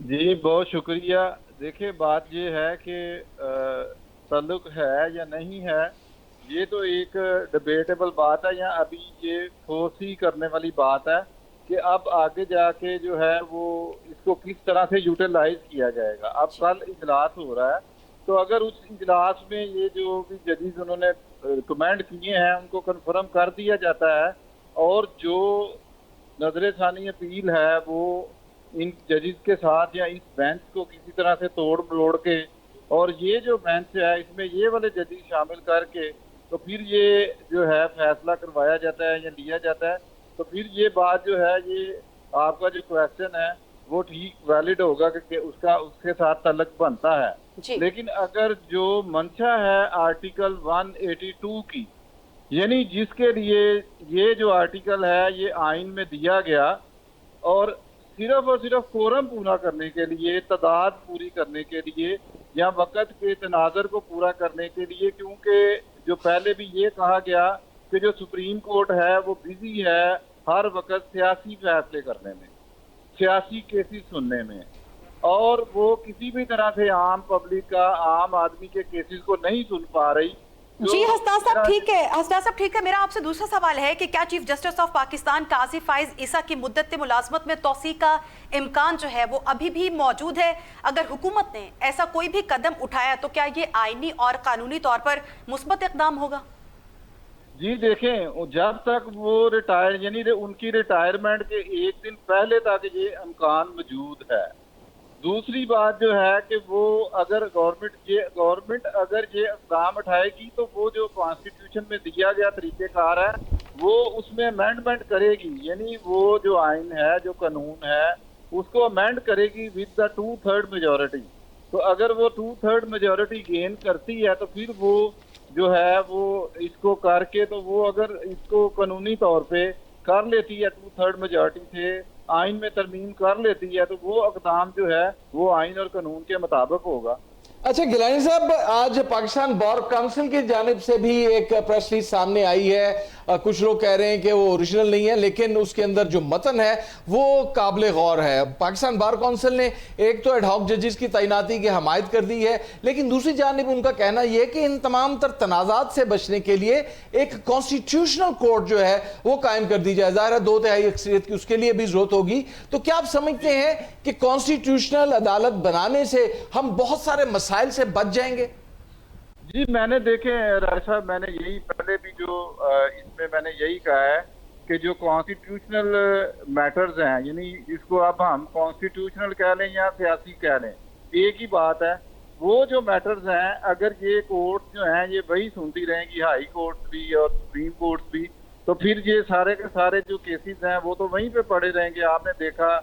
जी बहुत शुक्रिया। देखिए, बात ये है कि ताल्लुक है या नहीं है, ये तो एक डिबेटेबल बात है, या अभी ये फोर्सी करने वाली बात है कि अब आगे जाके जो है वो इसको किस तरह से यूटिलाइज किया जाएगा। अब कल इजलास हो रहा है, तो अगर उस इजलास में ये जो भी जजेस उन्होंने कमेंट किए हैं उनको कंफर्म कर दिया जाता है, और जो नजर सानी अपील है वो इन जजेस के साथ या इस बेंच को किसी तरह से तोड़ मरोड़ के, और ये जो बेंच है इसमें ये वाले जजेस शामिल करके, तो फिर ये जो है फैसला करवाया जाता है या लिया जाता है, तो फिर ये बात जो है, ये आपका जो क्वेश्चन है वो ठीक वैलिड होगा कि उसका उसके साथ तल्लक बनता है। लेकिन अगर जो मंशा है आर्टिकल 182 की, यानी जिसके लिए ये जो आर्टिकल है ये आइन में दिया गया, और सिर्फ कोरम पूरा करने के लिए, तादाद पूरी करने के लिए या वक़्त के तनाज़र को पूरा करने के लिए, क्योंकि जो पहले भी ये कहा गया कि जो सुप्रीम कोर्ट है वो बिजी है हर वक्त सियासी फैसले करने में, सियासी केसेस सुनने में, और वो किसी भी तरह से आम पब्लिक का, आम आदमी के केसेस को नहीं सुन पा रही। जी हसनात साहब, ठीक है। हसनात साहब, ठीक है। मेरा आपसे दूसरा सवाल है कि क्या चीफ जस्टिस ऑफ पाकिस्तान काजी फाइज ईसा की मुद्दत मुलाजमत में तौसी का इम्कान जो है वो अभी भी मौजूद है? अगर हुकूमत ने ऐसा कोई भी कदम उठाया तो क्या ये आईनी और कानूनी तौर पर मुस्बत इक़दाम होगा? जी देखें, जब तक वो रिटायर, यानी उनकी रिटायरमेंट के एक दिन पहले तक ये इम्कान मौजूद है। दूसरी बात जो है कि वो अगर गवर्नमेंट अगर ये इक़दाम उठाएगी तो वो जो कॉन्स्टिट्यूशन में दिया गया तरीक़ेकार है वो उसमें अमेंडमेंट करेगी, यानी वो जो आइन है, जो कानून है, उसको अमेंड करेगी विद द 2/3 मेजॉरिटी। तो अगर वो 2/3 मेजॉरिटी गेन करती है तो फिर वो जो है वो इसको करके, तो वो अगर इसको कानूनी तौर पे कर लेती है 2/3 मेजॉरिटी से, आइन में तरमीम कर लेती है, तो वो इक़दाम जो है वो आइन और कानून के मुताबिक होगा। अच्छा गिलानी साहब, आज पाकिस्तान बार काउंसिल की जानिब से भी एक प्रेस रिलीज सामने आई है। कुछ लोग कह रहे हैं कि वो ओरिजिनल नहीं है, लेकिन उसके अंदर जो मतन है वो काबिल गौर है। पाकिस्तान बार काउंसिल ने एक तो एडहॉक जजेस की तैनाती की हमायत कर दी है, लेकिन दूसरी जानिब उनका कहना यह है कि इन तमाम तर तनाज़ात से बचने के लिए एक कॉन्स्टिट्यूशनल कोर्ट जो है वो कायम कर दी जाए। ज़ाहिर है 2/3 अक्सरियत की उसके लिए भी जरूरत होगी। तो क्या आप समझते हैं कि कॉन्स्टिट्यूशनल अदालत बनाने से हम बहुत सारे मसाइल से बच जाएंगे? जी मैंने देखे राय साहब, मैंने यही पहले भी जो इसमें मैंने यही कहा है कि जो कॉन्स्टिट्यूशनल मैटर्स हैं, यानी इसको अब हम कॉन्स्टिट्यूशनल कह लें या सियासी कह लें, एक ही बात है। वो जो मैटर्स हैं, अगर ये कोर्ट जो हैं ये वही सुनती रहेंगी, हाई कोर्ट भी और सुप्रीम कोर्ट भी, तो फिर ये सारे के सारे जो केसेस हैं वो तो वहीं पे पड़े रहेंगे। आपने देखा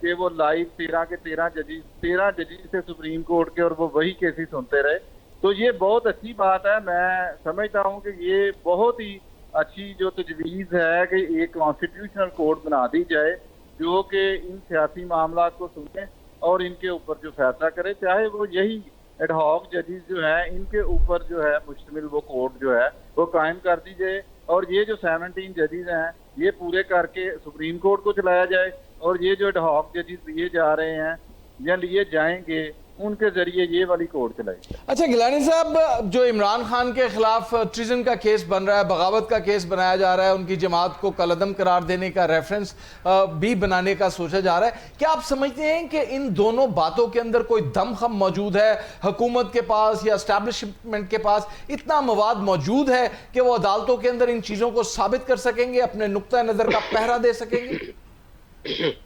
कि वो लाइव 13 के 13 जजेस थे सुप्रीम कोर्ट के, और वो वही केसेस सुनते रहे। तो ये बहुत अच्छी बात है। मैं समझता हूँ कि ये बहुत ही अच्छी जो तजवीज़ है कि एक कॉन्स्टिट्यूशनल कोर्ट बना दी जाए जो कि इन सियासी मामला को सुने और इनके ऊपर जो फैसला करे, चाहे वो यही एडहॉक जजेस जो हैं इनके ऊपर जो है मुश्तमिल वो कोर्ट जो है वो कायम कर दी जाए, और ये जो 17 जजेस हैं ये पूरे करके सुप्रीम कोर्ट को चलाया जाए, और ये जो एडहॉक जजेस लिए जा रहे हैं या लिए जाएंगे उनके जरिए ये वाली कोर्ट चलाई। अच्छा गिलानी साहब, जो इमरान खान के खिलाफ ट्रिजन का केस बन रहा है, बगावत का केस बनाया जा रहा है, उनकी जमात को कलअदम करार देने का रेफरेंस भी बनाने का सोचा जा रहा है, क्या आप समझते हैं कि इन दोनों बातों के अंदर कोई दमखम मौजूद है? हुकूमत के पास या एस्टैब्लिशमेंट के पास इतना मवाद मौजूद है कि वो अदालतों के अंदर इन चीज़ों को साबित कर सकेंगे, अपने नुक्ता नज़र का पहरा दे सकेंगे?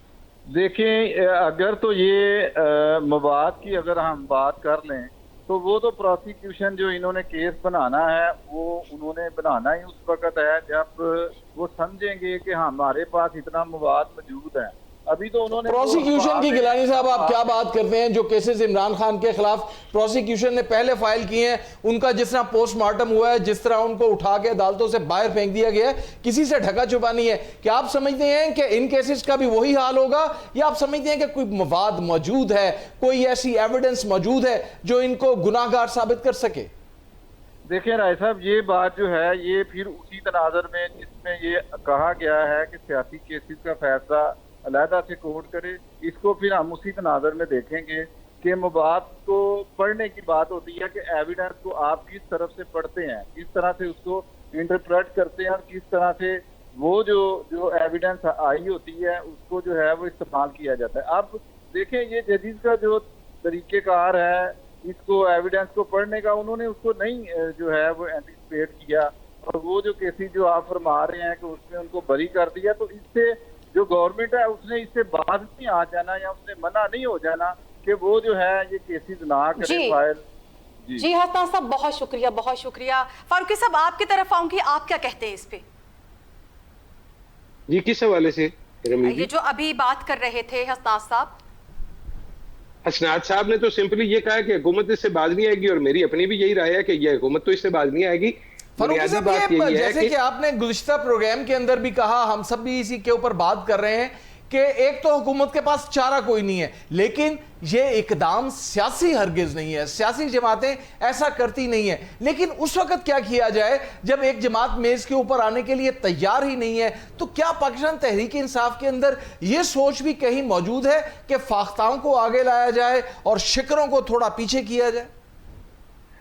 देखें, अगर तो ये मवाद की अगर हम बात कर लें तो वो तो प्रोसिक्यूशन जो इन्होंने केस बनाना है वो उन्होंने बनाना ही उस वक्त है जब वो समझेंगे कि हमारे पास इतना मवाद मौजूद है। अभी तो उन्होंने प्रोसिक्यूशन की गिलानी साहब आप क्या बात करते हैं? जो केसेस इमरान खान के खिलाफ प्रोसिक्यूशन ने पहले फाइल किए हैं, उनका जिस तरह पोस्टमार्टम हुआ है, जिस तरह उनको उठा के अदालतों से बाहर फेंक दिया गया है, किसी से ढका छुपा नहीं है। क्या आप समझते हैं कि इन केसेस का भी वही हाल होगा, या आप समझते हैं कि कोई मवाद मौजूद है, कोई ऐसी एविडेंस मौजूद है जो इनको गुनाहगार साबित कर सके? देखिए राय साहब, ये बात जो है ये फिर उसी तनाजर में जिसमें ये कहा गया है कि सियासी केसेस का फैसला अलहदा से कोर्ट करे, इसको फिर हम उसी तनाजर में देखेंगे कि मवाद को पढ़ने की बात होती है कि एविडेंस को आप किस तरफ से पढ़ते हैं, किस तरह से उसको इंटरप्रेट करते हैं, और किस तरह से वो जो एविडेंस आई होती है उसको जो है वो इस्तेमाल किया जाता है। अब देखें, ये जजेस का जो तरीक़ेकार है इसको एविडेंस को पढ़ने का, उन्होंने उसको नहीं जो है वो एंटिसिपेट किया, और वो जो केसेस जो आप फरमा रहे हैं कि उसने उनको बरी कर दिया, तो इससे जो गवर्नमेंट है उसने इससे बाहर नहीं आ जाना या उसने मना नहीं हो जाना कि वो जो है ये केसेस ना करे फाइल। जी हसनान साहब, बहुत शुक्रिया, बहुत शुक्रिया। फारूकी साहब, आपकी तरफ आऊंगी, आप क्या कहते हैं इस पे? जी, किस हवाले से? ये जो अभी बात कर रहे थे हसनान साहब। हसनान साहब ने तो सिंपली ये कहा कि हुकूमत इससे बाज नहीं आएगी, और मेरी अपनी भी यही राय है कि ये हुकूमत तो इससे बाज नहीं आएगी। फारूकी साहब, जैसे कि आपने गुज़िश्ता प्रोग्राम के अंदर भी कहा, हम सब भी इसी के ऊपर बात कर रहे हैं कि एक तो हुकूमत के पास चारा कोई नहीं है, लेकिन ये इकदाम सियासी हरगिज नहीं है, सियासी जमातें ऐसा करती नहीं है। लेकिन उस वक्त क्या किया जाए जब एक जमात मेज के ऊपर आने के लिए तैयार ही नहीं है? तो क्या पाकिस्तान तहरीक इंसाफ के अंदर ये सोच भी कहीं मौजूद है कि फाख्ताओं को आगे लाया जाए और शिकरों को थोड़ा पीछे किया जाए?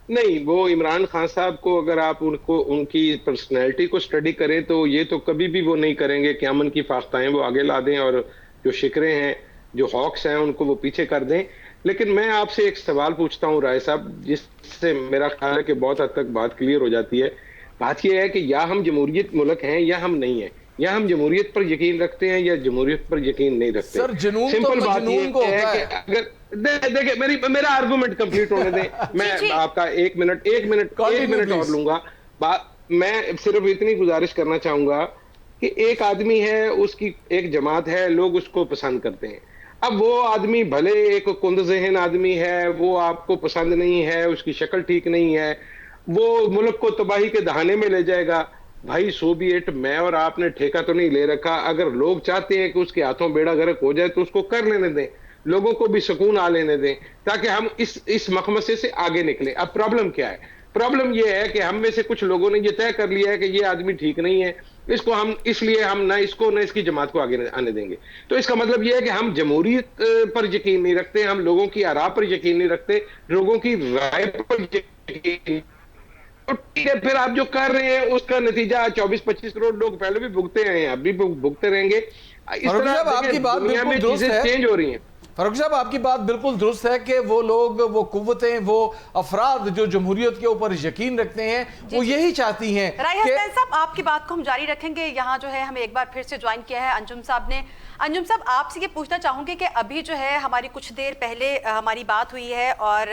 नहीं, वो इमरान खान साहब को अगर आप उनको उनकी पर्सनैलिटी को स्टडी करें तो ये तो कभी भी वो नहीं करेंगे कि अमन की फाख्ताएं वो आगे ला दें और जो शिकरे हैं, जो हॉक्स हैं, उनको वो पीछे कर दें। लेकिन मैं आपसे एक सवाल पूछता हूँ राय साहब, जिससे मेरा ख्याल है कि बहुत हद तक बात क्लियर हो जाती है। बात यह है कि या हम जमहूरियत मुल्क हैं या हम नहीं है, या हम जमहूरियत पर यकीन रखते हैं या जमहूरियत पर यकीन नहीं रखते। सर, जुनून सिंपल तो बात जुनून को है होता कि अगर देखिए मेरा आर्गुमेंट कंप्लीट होने दें। मैं आपका एक मिनट और लूंगा। मैं सिर्फ इतनी गुजारिश करना चाहूंगा कि एक आदमी है, उसकी एक जमात है, लोग उसको पसंद करते हैं। अब वो आदमी भले एक कुंद ज़हन आदमी है, वो आपको पसंद नहीं है, उसकी शक्ल ठीक नहीं है, वो मुल्क को तबाही के दहाने में ले जाएगा। भाई सो बी इट, मैं और आपने ठेका तो नहीं ले रखा। अगर लोग चाहते हैं कि उसके हाथों बेड़ा गर्क हो जाए तो उसको कर लेने दें, लोगों को भी सुकून आ लेने दें, ताकि हम इस मखमसे से आगे निकले। अब प्रॉब्लम क्या है? प्रॉब्लम यह है कि हम में से कुछ लोगों ने यह तय कर लिया है कि ये आदमी ठीक नहीं है, इसको हम इसलिए हम ना इसको ना इसकी जमात को आगे आने देंगे। तो इसका मतलब यह है कि हम जमहूरियत पर यकीन नहीं रखते, हम लोगों की आरा पर यकीन नहीं रखते, लोगों की राय पर यकीन। तो ठीक है, फिर आप जो कर रहे हैं उसका नतीजा 24-25 करोड़ लोग पहले भी भुगते हैं, अब भी भुगते रहेंगे। इस तरह आपकी बात दुनिया में चीजें चेंज हो रही हैं। फारूक साहब, आपकी बात बिल्कुल दुरुस्त है कि वो लोग, वो कुव्वतें, वो अफराद जो जमहूरियत के ऊपर यकीन रखते हैं, वो यही चाहती हैं। राय हसन साहब, आपकी बात को हम जारी रखेंगे। यहाँ जो है हमें एक बार फिर से ज्वाइन किया है अंजुम साहब ने। अंजुम साहब, आपसे ये पूछना चाहूंगी कि अभी जो है हमारी कुछ देर पहले हमारी बात हुई है और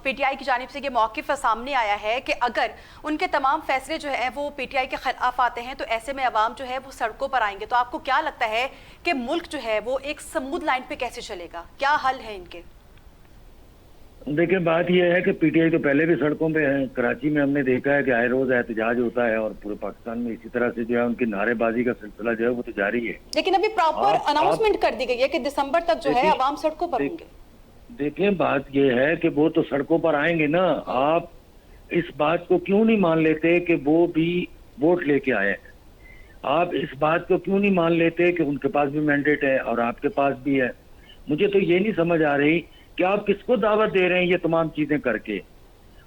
पीटीआई की जानिब से ये मौक़िफ़ सामने आया है कि अगर उनके तमाम फैसले जो है वो पीटीआई के खिलाफ आते हैं तो ऐसे में अवाम जो है वो सड़कों पर आएंगे। तो आपको क्या लगता है कि मुल्क जो है वो एक स्मूथ लाइन पे कैसे चलेगा? क्या हल है इनके? देखिए, बात यह है कि पीटीआई तो पहले भी सड़कों पे है। कराची में हमने देखा है कि आए रोज एहतजाज होता है और पूरे पाकिस्तान में इसी तरह से जो है उनकी नारेबाजी का सिलसिला जो है वो तो जारी है। लेकिन अभी प्रॉपर अनाउंसमेंट कर दी गई है कि दिसंबर तक जो है अवाम सड़कों पर होंगे। देखिए, बात यह है कि वो तो सड़कों पर आएंगे ना। आप इस बात को क्यों नहीं मान लेते कि वो भी वोट लेके आए? आप इस बात को क्यों नहीं मान लेते कि उनके पास भी मैंडेट है और आपके पास भी है? मुझे तो ये नहीं समझ आ रही कि आप किसको दावत दे रहे हैं ये तमाम चीजें करके,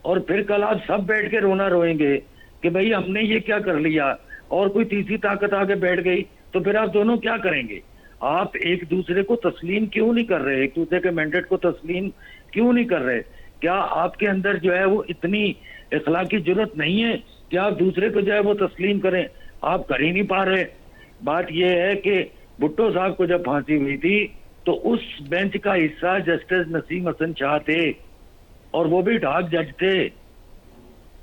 और फिर कल आप सब बैठ के रोना रोएंगे कि भाई हमने ये क्या कर लिया और कोई तीसरी ताकत आके बैठ गई, तो फिर आप दोनों क्या करेंगे? आप एक दूसरे को तस्लीम क्यों नहीं कर रहे? एक दूसरे के मैंडेट को तस्लीम क्यों नहीं कर रहे? क्या आपके अंदर जो है वो इतनी इखलाकी जुर्रत नहीं है कि आप दूसरे को जो है वो तस्लीम करें? आप कर ही नहीं पा रहे। बात यह है कि भुट्टो साहब को जब फांसी हुई थी तो उस बेंच का हिस्सा जस्टिस नसीम हसन शाह थे और वो भी ढाक जज थे।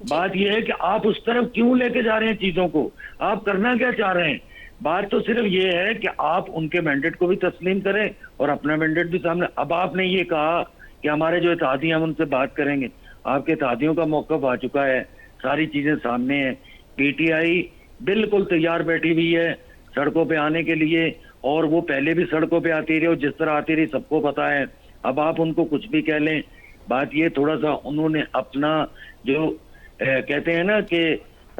बात यह है कि आप उस तरफ क्यों लेके जा रहे हैं चीजों को? आप करना क्या चाह रहे हैं? बात तो सिर्फ ये है कि आप उनके मैंडेट को भी तस्लीम करें और अपना मैंडेट भी सामने। अब आपने ये कहा कि हमारे जो इत्तेहादी हम उनसे बात करेंगे। आपके इत्तेहादियों का मौक़िफ़ आ चुका है, सारी चीजें सामने हैं। पीटीआई बिल्कुल तैयार बैठी हुई है सड़कों पे आने के लिए, और वो पहले भी सड़कों पे आती रही और जिस तरह आती रही सबको पता है। अब आप उनको कुछ भी कह लें, बात ये थोड़ा सा उन्होंने अपना जो कहते हैं ना कि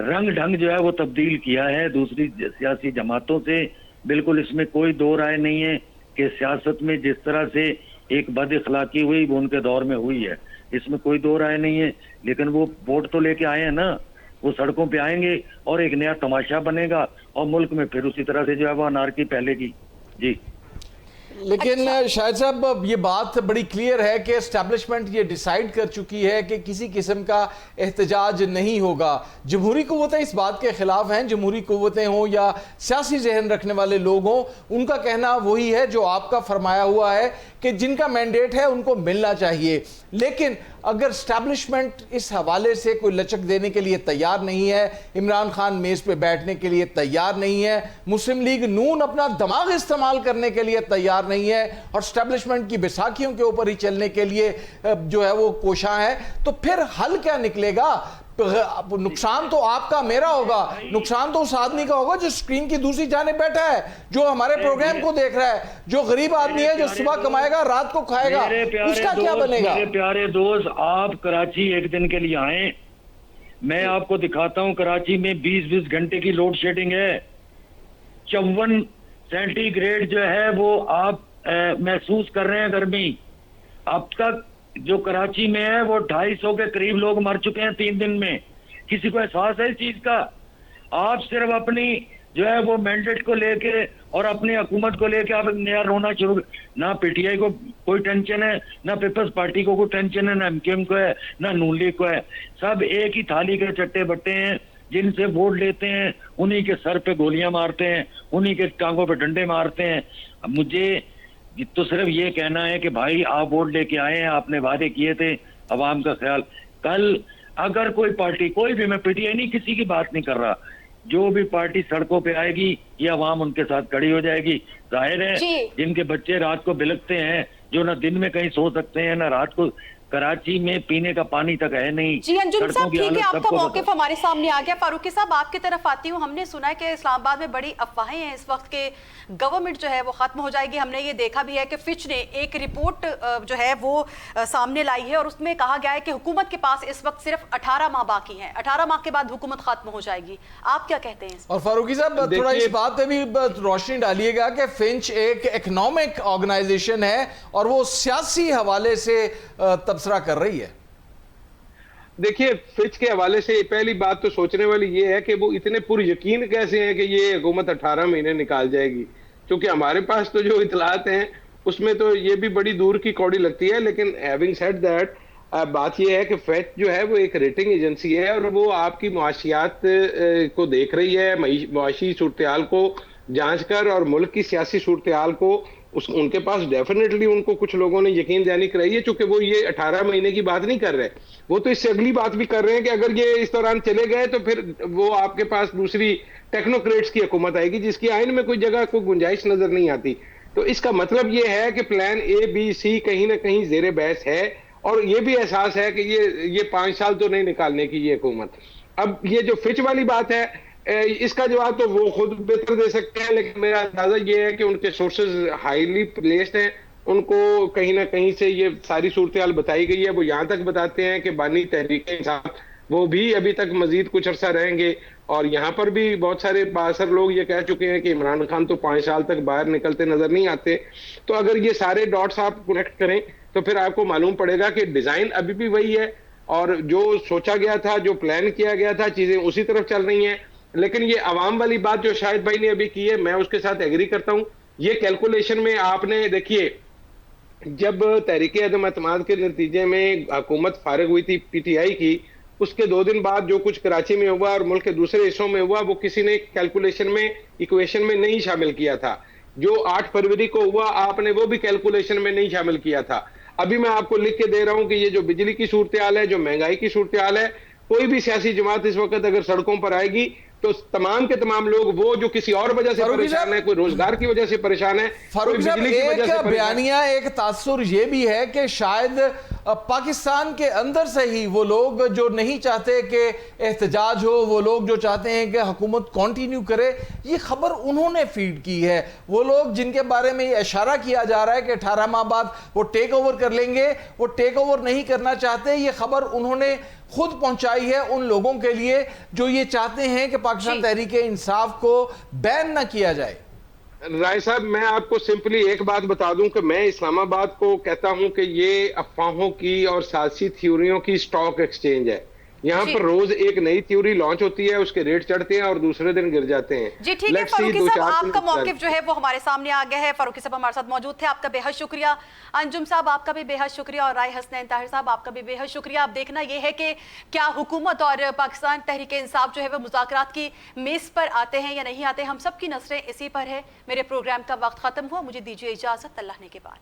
रंग ढंग जो है वो तब्दील किया है दूसरी सियासी जमातों से। बिल्कुल इसमें कोई दो राय नहीं है कि सियासत में जिस तरह से एक बद इखलाकी हुई वो उनके दौर में हुई है, इसमें कोई दो राय नहीं है। लेकिन वो वोट तो लेके आए हैं ना, वो सड़कों पे आएंगे और एक नया तमाशा बनेगा और मुल्क में फिर उसी तरह से जो है वो अनारकी फैलेगी। जी, लेकिन शाहिद साहब, ये बात बड़ी क्लियर है कि एस्टैब्लिशमेंट ये डिसाइड कर चुकी है कि किसी किस्म का एहतजाज नहीं होगा। जमहूरी कुव्वतें इस बात के खिलाफ हैं। जमहूरी कुव्वतें हों या सियासी जहन रखने वाले लोग हों, उनका कहना वही है जो आपका फरमाया हुआ है कि जिनका मैंडेट है उनको मिलना चाहिए। लेकिन अगर एस्टैब्लिशमेंट इस हवाले से कोई लचक देने के लिए तैयार नहीं है, इमरान खान मेज़ पे बैठने के लिए तैयार नहीं है, मुस्लिम लीग नून अपना दिमाग इस्तेमाल करने के लिए तैयार नहीं है और एस्टैब्लिशमेंट की बैसाखियों के ऊपर ही चलने के लिए जो है वो कोशा है, तो फिर हल क्या निकलेगा? नुकसान तो आपका मेरा होगा, नुकसान तो उस आदमी का होगा जो स्क्रीन की दूसरी जाने बैठा है, जो हमारे प्रोग्राम को देख रहा है, जो गरीब आदमी है, जो सुबह कमाएगा रात को खाएगा, उसका क्या बनेगा? मेरे प्यारे दोस्त, आप कराची एक दिन के लिए आए, मैं आपको दिखाता हूं कराची में 20-20 घंटे की लोड शेडिंग है। 54 सेंटीग्रेड जो है वो आप महसूस कर रहे हैं गर्मी। अब तक जो कराची में है वो 250 के करीब लोग मर चुके हैं 3 दिन में। किसी को एहसास है इस चीज का? आप सिर्फ अपनी जो है वो मैंडेट को लेके और अपनी हुकूमत को लेके आप नया रोना शुरू। ना पीटीआई को कोई टेंशन है, ना पीपल्स पार्टी को कोई टेंशन है, ना एमकेएम को है, ना नून लीग को है। सब एक ही थाली के चट्टे बट्टे हैं, जिनसे वोट लेते हैं उन्हीं के सर पे गोलियां मारते हैं, उन्हीं के टांगों पे डंडे मारते हैं। मुझे तो सिर्फ ये कहना है कि भाई आप वोट लेके आए हैं, आपने वादे किए थे अवाम का ख्याल। कल अगर कोई पार्टी, कोई भी, मैं पीटीआई नहीं किसी की बात नहीं कर रहा, जो भी पार्टी सड़कों पे आएगी ये अवाम उनके साथ खड़ी हो जाएगी। जाहिर है जिनके बच्चे रात को बिलखते हैं, जो ना दिन में कहीं सो सकते हैं ना रात को, कराची में पीने का पानी तक है नहीं। जी अंजुम साहब, ठीक है, आपका मौक़िफ़ हमारे सामने आ गया। फारूकी साहब, आपकी तरफ आती हूँ। हमने सुना है कि इस्लामाबाद में बड़ी अफवाहें हैं इस वक्त के गवर्नमेंट जो है वो खत्म हो जाएगी। हमने ये देखा भी है कि फिच ने एक रिपोर्ट जो है वो सामने लाई है और उसमें कहा गया है कि हुकूमत के पास इस वक्त सिर्फ 18 माह बाकी हैं, 18 माह के बाद हुकूमत खत्म हो जाएगी। आप क्या कहते हैं? और फारूकी साहब, थोड़ा इस बात पे भी रोशनी डालिएगा कि फिंच एक इकोनॉमिक ऑर्गेनाइजेशन है और वो सियासी हवाले से तबसरा कर रही है। देखिए, फिच के हवाले से पहली बात तो सोचने वाली ये है कि वो इतने पुर यकीन कैसे हैं कि ये हुकूमत 18 महीने निकाल जाएगी, क्योंकि हमारे पास तो जो इतलात हैं उसमें तो ये भी बड़ी दूर की कौड़ी लगती है। लेकिन हैविंग सेड दैट, बात यह है कि फैच जो है वो एक रेटिंग एजेंसी है और वो आपकी मुआशियात को देख रही है, मुआशी सूरत-ए-हाल को जांच कर, और मुल्क की सियासी सूरत-ए-हाल को उनके पास डेफिनेटली उनको कुछ लोगों ने यकीन दहानी कराई है, चूंकि वो ये 18 महीने की बात नहीं कर रहे, वो तो इससे अगली बात भी कर रहे हैं कि अगर ये इस दौरान चले गए तो फिर वो आपके पास दूसरी टेक्नोक्रेट्स की हुकूमत आएगी जिसकी आइन में कोई जगह कोई गुंजाइश नजर नहीं आती। तो इसका मतलब ये है कि प्लान ए बी सी कहीं ना कहीं जेर बहस है, और ये भी एहसास है कि ये 5 साल तो नहीं निकालने की ये हुकूमत। अब ये जो फिच वाली बात है, इसका जवाब तो वो खुद बेहतर दे सकते हैं, लेकिन मेरा अंदाजा ये है कि उनके सोर्सेज हाईली प्लेस्ड हैं, उनको कहीं ना कहीं से ये सारी सूरत हाल बताई गई है। वो यहाँ तक बताते हैं कि बानी तहरीक इंसाफ वो भी अभी तक मजीद कुछ अरसा रहेंगे, और यहाँ पर भी बहुत सारे बासर लोग ये कह चुके हैं कि इमरान खान तो 5 साल तक बाहर निकलते नजर नहीं आते। तो अगर ये सारे डॉट्स आप कनेक्ट करें तो फिर आपको मालूम पड़ेगा कि डिजाइन अभी भी वही है, और जो सोचा गया था, जो प्लान किया गया था, चीजें उसी तरफ चल रही हैं। लेकिन ये अवाम वाली बात जो शाहिद भाई ने अभी की है, मैं उसके साथ एग्री करता हूं। ये कैलकुलेशन में आपने देखिए, जब तहरीक अदम एतमाद के नतीजे में हुकूमत फारिग हुई थी पीटीआई की, उसके 2 दिन बाद जो कुछ कराची में हुआ और मुल्क के दूसरे हिस्सों में हुआ, वो किसी ने कैलकुलेशन में, इक्वेशन में नहीं शामिल किया था। जो 8 फरवरी को हुआ, आपने वो भी कैलकुलेशन में नहीं शामिल किया था। अभी मैं आपको लिख के दे रहा हूं कि ये जो बिजली की सूरत हाल है, जो महंगाई की सूरत हाल है, कोई भी सियासी जमात इस वक्त अगर सड़कों पर आएगी तो तमाम के तमाम लोग, वो जो किसी और वजह से परेशान है, कोई रोजगार की वजह से परेशान है, कोई बिजली की वजह से बयानिया, एक तासुर ये भी है कि शायद पाकिस्तान के अंदर से ही वो लोग जो नहीं चाहते कि एहतजाज हो, वो लोग जो चाहते हैं कि हुकूमत कंटिन्यू करे, ये खबर उन्होंने फीड की है। वो लोग जिनके बारे में ये इशारा किया जा रहा है कि 18 माह बाद वो टेक ओवर कर लेंगे, वो टेक ओवर नहीं करना चाहते। ये खबर उन्होंने खुद पहुंचाई है उन लोगों के लिए जो ये चाहते हैं कि पाकिस्तान तहरीक इंसाफ को बैन ना किया जाए। राय साहब, मैं आपको सिंपली एक बात बता दूं कि मैं इस्लामाबाद को कहता हूं कि ये अफवाहों की और सियासी थ्योरियों की स्टॉक एक्सचेंज है। यहाँ पर रोज एक नई थ्योरी लॉन्च होती है, उसके रेट चढ़ते हैं और दूसरे दिन गिर जाते हैं। जी ठीक है फारूकी साहब, आपका मौकिफ जो है वो हमारे सामने आ गया है। फारूकी साहब हमारे साथ मौजूद थे, आपका बेहद शुक्रिया। अंजुम साहब आपका भी बेहद शुक्रिया, और राय हसनैन ताहिर साहब आपका भी बेहद शुक्रिया। अब देखना यह है कि क्या हुकूमत और पाकिस्तान तहरीक इंसाफ जो है वो मुज़ाकरात की मेज पर आते हैं या नहीं आते। हम सबकी नजरें इसी पर है। मेरे प्रोग्राम का वक्त खत्म हुआ, मुझे दीजिए इजाजत, अल्लाह ने के बाद।